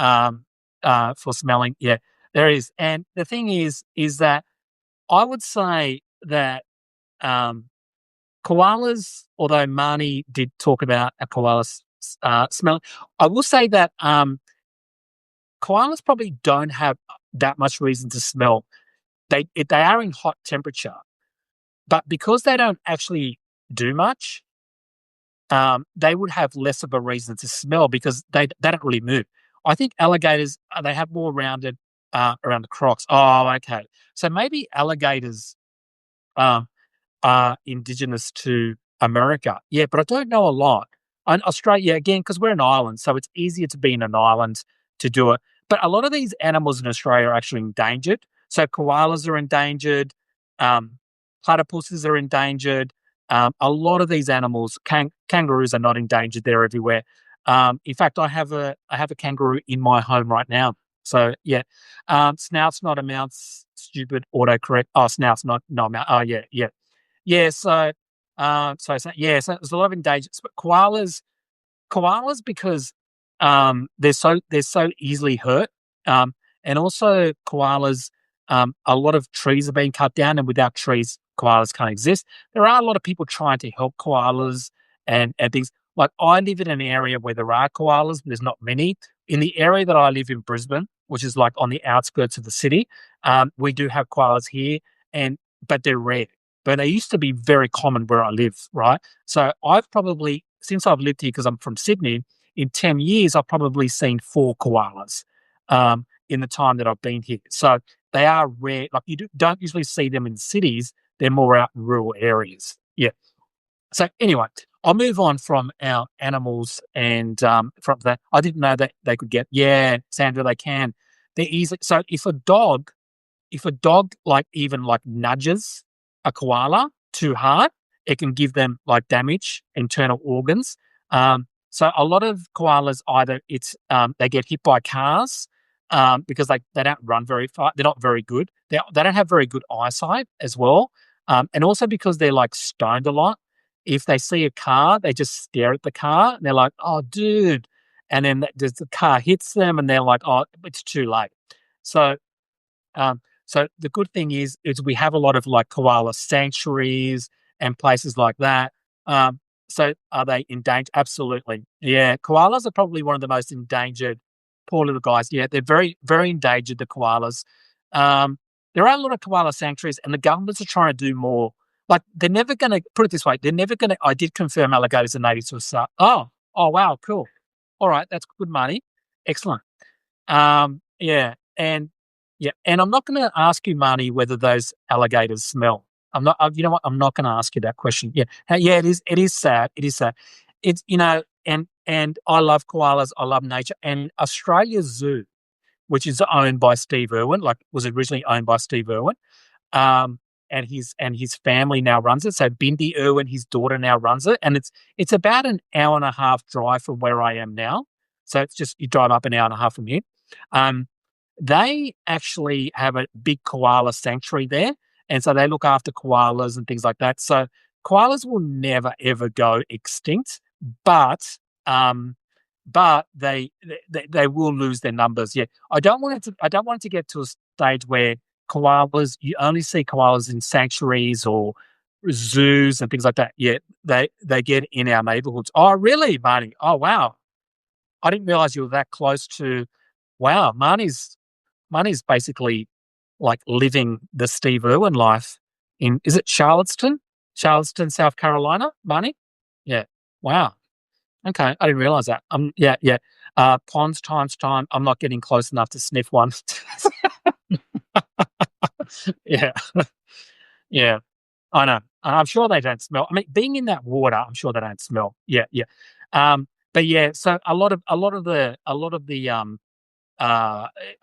for smelling. Yeah, there is. And the thing is that I would say that um, koalas, although Marnie did talk about a koala smelling, I will say that koalas probably don't have that much reason to smell. They are in hot temperature, but because they don't actually do much, they would have less of a reason to smell because they don't really move. I think alligators they have more rounded around the crocs. Oh, okay. So maybe alligators um, are indigenous to America. Yeah, but I don't know a lot. And Australia again because we're an island, so it's easier to be in an island to do it. But a lot of these animals in Australia are actually endangered. So koalas are endangered. Um, Platypuses are endangered. A lot of these animals, kangaroos are not endangered. They're everywhere. In fact, I have a kangaroo in my home right now. So yeah, snout's not a mouse. Stupid autocorrect. Oh, snout's not no a mouse. Oh yeah, yeah, yeah. So there's a lot of endangered. But koalas because they're so easily hurt, and also koalas. A lot of trees are being cut down, and without trees, koalas can't exist. There are a lot of people trying to help koalas and things. Like I live in an area where there are koalas, but there's not many. In the area that I live in Brisbane, which is like on the outskirts of the city, we do have koalas here, but they're rare. but they used to be very common where I live, right? So I've probably, since I've lived here, because I'm from Sydney, in 10 years, I've probably seen 4 koalas in the time that I've been here. So they are rare. Like don't usually see them in cities. They're more out in rural areas. Yeah. So anyway, I'll move on from our animals and from that. I didn't know that they could get, yeah, Sandra, they can. They're easy. So if a dog like even like nudges a koala too hard, it can give them like damage, internal organs. So a lot of koalas either they get hit by cars because they don't run very far. They're not very good. They don't have very good eyesight as well, and also because they're like stoned a lot. If they see a car, they just stare at the car and they're like, "Oh, dude," and then the car hits them and they're like, "Oh, it's too late." So so the good thing is we have a lot of like koala sanctuaries and places like that. So are they endangered? Absolutely. Yeah. Koalas are probably one of the most endangered poor little guys. Yeah, they're very, very endangered, the koalas. Um, there are a lot of koala sanctuaries and the governments are trying to do more. Like they're never gonna put it this way, they're never gonna I did confirm alligators are native to Australia. Oh wow, cool. All right, that's good money. Excellent. Yeah, and I'm not going to ask you, Marnie, whether those alligators smell. I'm not. You know what? I'm not going to ask you that question. Yeah, yeah. It is. It is sad. It is sad. It's and I love koalas. I love nature. And Australia Zoo, which is owned by Steve Irwin, like was originally owned by Steve Irwin, um, and his family now runs it. So Bindi Irwin, his daughter, now runs it, and it's about an hour and a half drive from where I am now. So it's just you drive up an hour and a half from here. Um, they actually have a big koala sanctuary there, and so they look after koalas and things like that. So koalas will never ever go extinct, but um, but they will lose their numbers. Yeah, I don't want it to get to a stage where koalas you only see koalas in sanctuaries or zoos and things like that. Yeah, they get in our neighborhoods. Oh, really, Marnie? Oh, wow. I didn't realize you were that close to. Wow, Marnie's basically like living the Steve Irwin life in. Is it Charlotteston, South Carolina, Marnie? Yeah. Wow. Okay, I didn't realize that. Yeah, yeah. Ponds times time. I'm not getting close enough to sniff one. Yeah, yeah. I know. I'm sure they don't smell. I mean, being in that water, I'm sure they don't smell. Yeah, yeah. But yeah, so a lot of the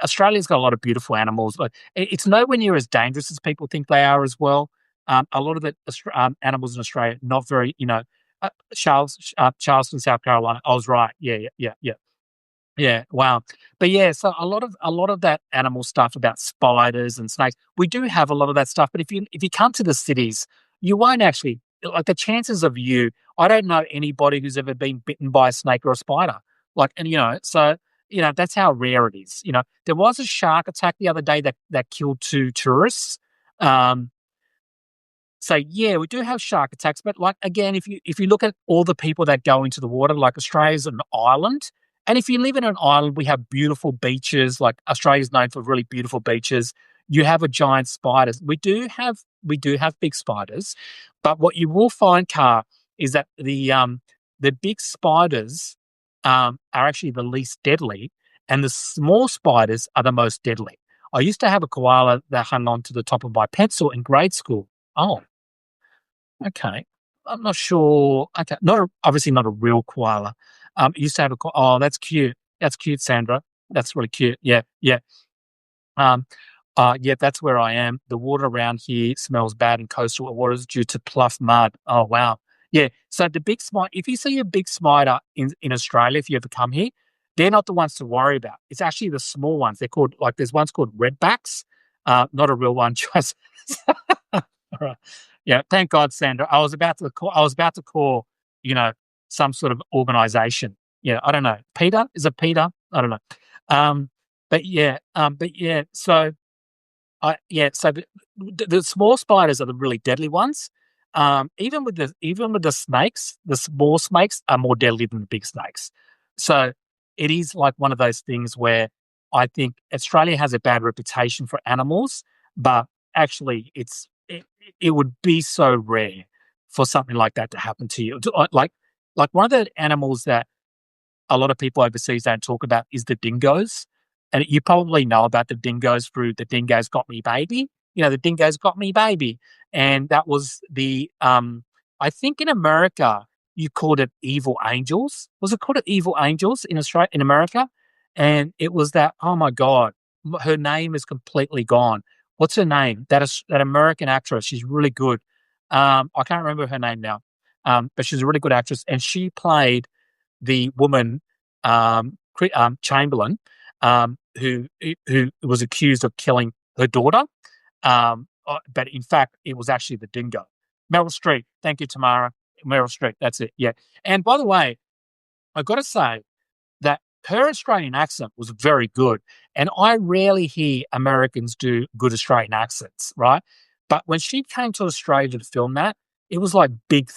Australia's got a lot of beautiful animals, but it's nowhere near as dangerous as people think they are as well. A lot of the animals in Australia not very, Charleston, South Carolina. I was right. Yeah, yeah, yeah, yeah. Yeah, wow. But yeah, so a lot of that animal stuff about spiders and snakes, we do have a lot of that stuff. But if you come to the cities, you won't actually like the chances of you. I don't know anybody who's ever been bitten by a snake or a spider. Like, and so that's how rare it is. There was a shark attack the other day that killed 2 tourists. Um, so yeah, we do have shark attacks, but like again, if you look at all the people that go into the water, like Australia's an island, and if you live in an island, we have beautiful beaches. Like Australia's known for really beautiful beaches. You have a giant spiders. We do have big spiders, but what you will find, Car, is that the big spiders are actually the least deadly, and the small spiders are the most deadly. I used to have a koala that hung on to the top of my pencil in grade school. Oh, okay. I'm not sure. Okay, obviously not a real koala. Used to have oh, that's cute. That's cute, Sandra. That's really cute. Yeah, yeah. Um, yeah, that's where I am. The water around here smells bad in coastal waters due to pluff mud. Oh, wow. Yeah. So the big spider, if you see a big spider in Australia, if you ever come here, they're not the ones to worry about. It's actually the small ones. They're called like there's ones called redbacks. Not a real one, just all right. Yeah, thank God, Sandra. I was about to call, you know, some sort of organization. Yeah, I don't know. Peter? Is it Peter? I don't know. Um, but yeah, so the small spiders are the really deadly ones. Even with the snakes, the small snakes are more deadly than the big snakes. So it is like one of those things where I think Australia has a bad reputation for animals, but actually it would be so rare for something like that to happen to you. Like one of the animals that a lot of people overseas don't talk about is the dingoes. And you probably know about the dingoes through the Dingoes Got Me Baby. The Dingoes Got Me Baby. And that was I think in America, you called it Evil Angels. Was it called it Evil Angels in Australia, in America? And it was that, oh my God, her name is completely gone. What's her name? That is that American actress. She's really good. I can't remember her name now. But she's a really good actress. And she played the woman Chamberlain, who was accused of killing her daughter, but in fact it was actually the dingo. Meryl Streep, thank you, Tamara. Meryl Streep, that's it. Yeah, and by the way, I got to say that her Australian accent was very good. And I rarely hear Americans do good Australian accents, right? But when she came to Australia to film that, it was like big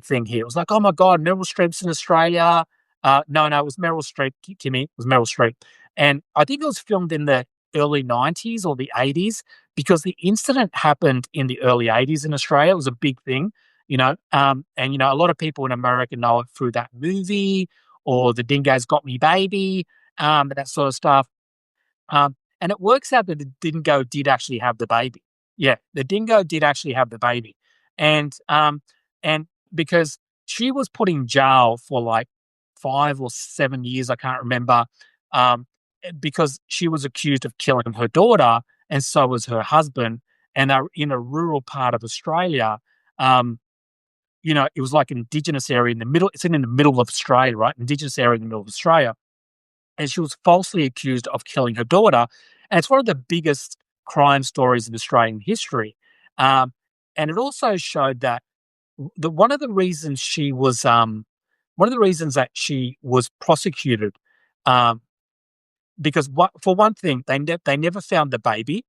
thing here. It was like, oh my God, Meryl Streep's in Australia. No, it was Meryl Streep, Kimmy. It was Meryl Streep. And I think it was filmed in the early 90s or the 80s because the incident happened in the early 80s in Australia. It was a big thing, a lot of people in America know it through that movie or the Dingoes Got Me Baby, that sort of stuff. And it works out that the dingo did actually have the baby. Yeah, the dingo did actually have the baby. And because she was put in jail for like 5 or 7 years, I can't remember, because she was accused of killing her daughter, and so was her husband. And they're in a rural part of Australia. It was like an Indigenous area in the middle. It's in the middle of Australia, right? Indigenous area in the middle of Australia. And she was falsely accused of killing her daughter. And it's one of the biggest crime stories in Australian history. And it also showed that one of the reasons that she was prosecuted, because for one thing, they never found the baby,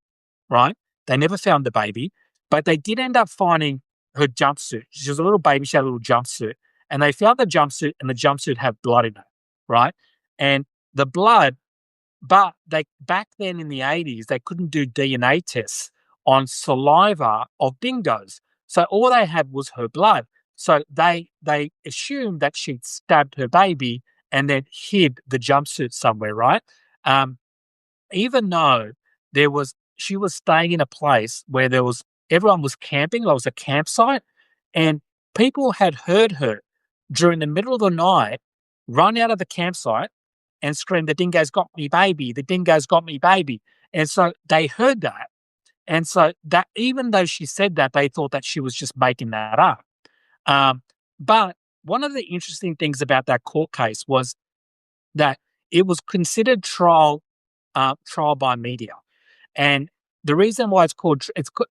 right? They never found the baby, but they did end up finding her jumpsuit. She was a little baby. She had a little jumpsuit, and they found the jumpsuit, and the jumpsuit had blood in it, right? And the blood, but they back then in the 80s, they couldn't do DNA tests on saliva of dingoes, so all they had was her blood. So they assumed that she'd stabbed her baby and then hid the jumpsuit somewhere, right? Um, Even though she was staying in a place where everyone was camping, there was a campsite, and people had heard her during the middle of the night run out of the campsite and scream, "The dingo's got me baby, the dingo's got me baby." And so they heard that. And so that even though she said that, they thought that she was just making that up. But one of the interesting things about that court case was that it was considered trial by media. And the reason why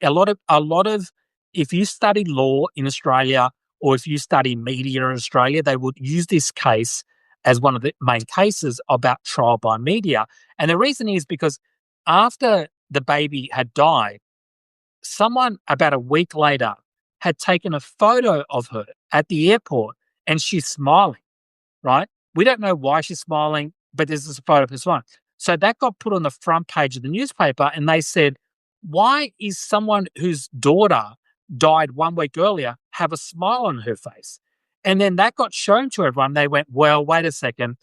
a lot of if you study law in Australia or if you study media in Australia, they would use this case as one of the main cases about trial by media. And the reason is because after the baby had died, someone about a week later had taken a photo of her at the airport and she's smiling, right? We don't know why she's smiling, but there's this photo of her smiling. So that got put on the front page of the newspaper, and they said, why is someone whose daughter died 1 week earlier have a smile on her face? And then that got shown to everyone. They went, well, wait a second.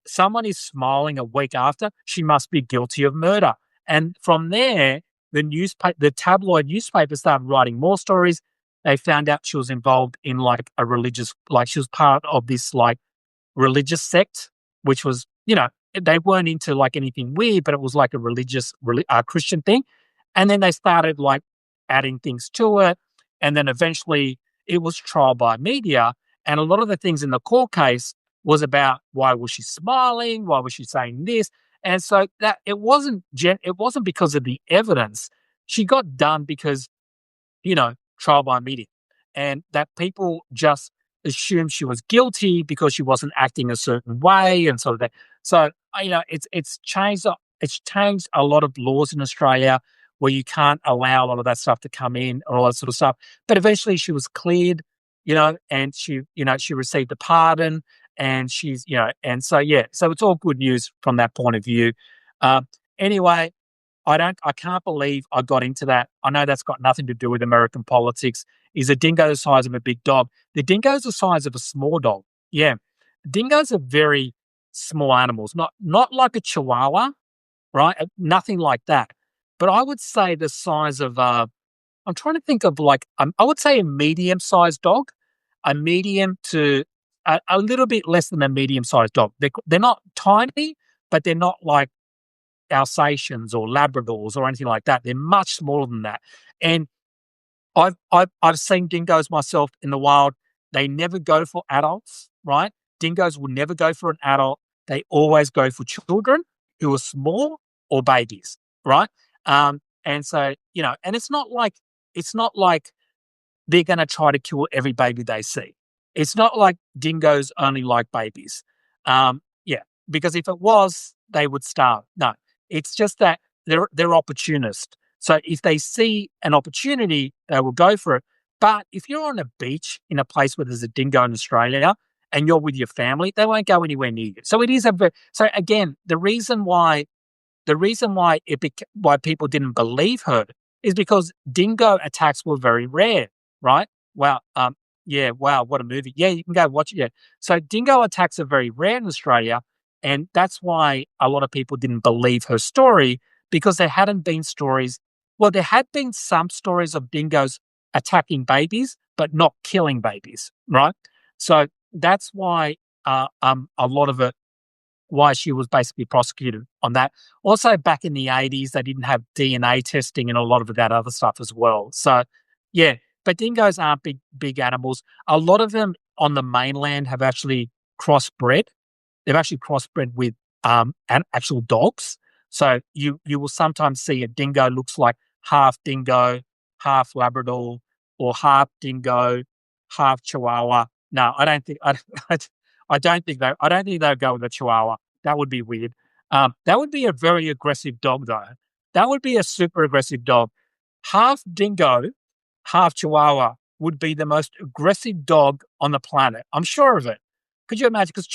Someone is smiling a week after. She must be guilty of murder. And from there, the tabloid newspaper started writing more stories. They found out she was involved in she was part of this religious sect, which was, they weren't into anything weird, but it was like a religious Christian thing. And then they started adding things to it. And then eventually it was trial by media. And a lot of the things in the court case was about why was she smiling? Why was she saying this? And so that it wasn't because of the evidence. She got done because, trial by media, and that people just assumed she was guilty because she wasn't acting a certain way and sort of that. So, it's changed a lot of laws in Australia where you can't allow a lot of that stuff to come in or all that sort of stuff. But eventually she was cleared, and she received a pardon, and she's, and so, yeah, so it's all good news from that point of view. Anyway, I can't believe I got into that. I know that's got nothing to do with American politics. Is a dingo the size of a big dog? The dingo's the size of a small dog. Yeah. Dingoes are very small animals, not like a chihuahua, right? Nothing like that. But I would say the size of I'm trying to think of like I would say a medium-sized dog, a medium to a little bit less than a medium-sized dog. They're not tiny, but they're not like Alsatians or Labradors or anything like that. They're much smaller than that. And I've seen dingoes myself in the wild. They never go for adults, right? Dingoes will never go for an adult. They always go for children who are small or babies, right? And so and it's not like they're going to try to kill every baby they see. It's not like dingoes only like babies. Yeah, because if it was, they would starve. No, it's just that they're opportunist. So if they see an opportunity, they will go for it. But if you're on a beach in a place where there's a dingo in Australia and you're with your family, they won't go anywhere near you. So it is so again, why people didn't believe her is because dingo attacks were very rare, right? Wow, yeah, wow, what a movie. Yeah, you can go watch it. Yeah, so dingo attacks are very rare in Australia, and that's why a lot of people didn't believe her story because there hadn't been stories. Well, there had been some stories of dingoes attacking babies, but not killing babies, right? So that's why a lot of it why she was basically prosecuted on that. Also, back in the 80s, they didn't have DNA testing and a lot of that other stuff as well. So, yeah, but dingoes aren't big animals. A lot of them on the mainland have actually crossbred. They've actually crossbred with actual dogs. So you will sometimes see a dingo looks like half dingo, half Labrador, or half dingo, half Chihuahua. No, I don't think I don't think they'll go with a Chihuahua. That would be weird. That would be a very aggressive dog, though. That would be a super aggressive dog. Half dingo, half Chihuahua would be the most aggressive dog on the planet. I'm sure of it. Could you imagine? Because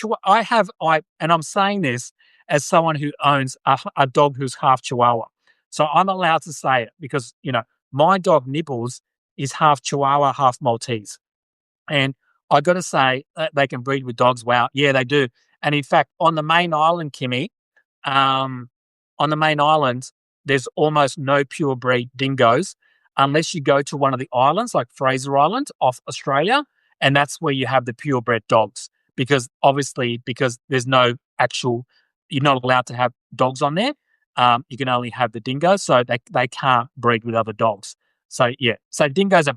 and I'm saying this as someone who owns a dog who's half Chihuahua. So I'm allowed to say it because, my dog Nibbles is half Chihuahua, half Maltese. And I got to say, they can breed with dogs. Wow. Yeah, they do. And in fact, on the main island, Kimmy, um, on the main island, there's almost no purebred dingoes unless you go to one of the islands like Fraser Island off Australia. And that's where you have the purebred dogs because there's no you're not allowed to have dogs on there. You can only have the dingoes. So they can't breed with other dogs. So, yeah. So dingoes are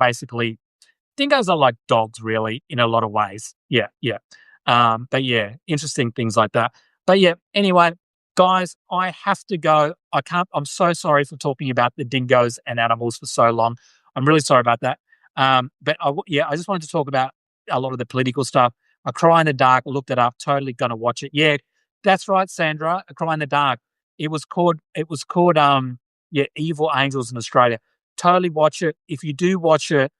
like dogs, really, in a lot of ways. Yeah, yeah. But yeah, interesting things like that. But yeah, anyway, guys, I have to go. I'm so sorry for talking about the dingoes and animals for so long. I'm really sorry about that. But I just wanted to talk about a lot of the political stuff. A Cry in the Dark, I looked it up, totally going to watch it. Yeah, that's right, Sandra. A Cry in the Dark. It was called Evil Angels in Australia. Totally watch it. If you do watch it,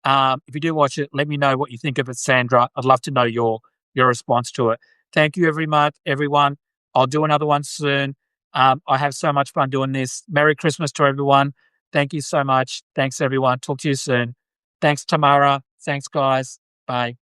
let me know what you think of it, Sandra. I'd love to know your response to it. Thank you very much, everyone. I'll do another one soon. I have so much fun doing this. Merry Christmas to everyone. Thank you so much. Thanks, everyone. Talk to you soon. Thanks, Tamara. Thanks, guys. Bye.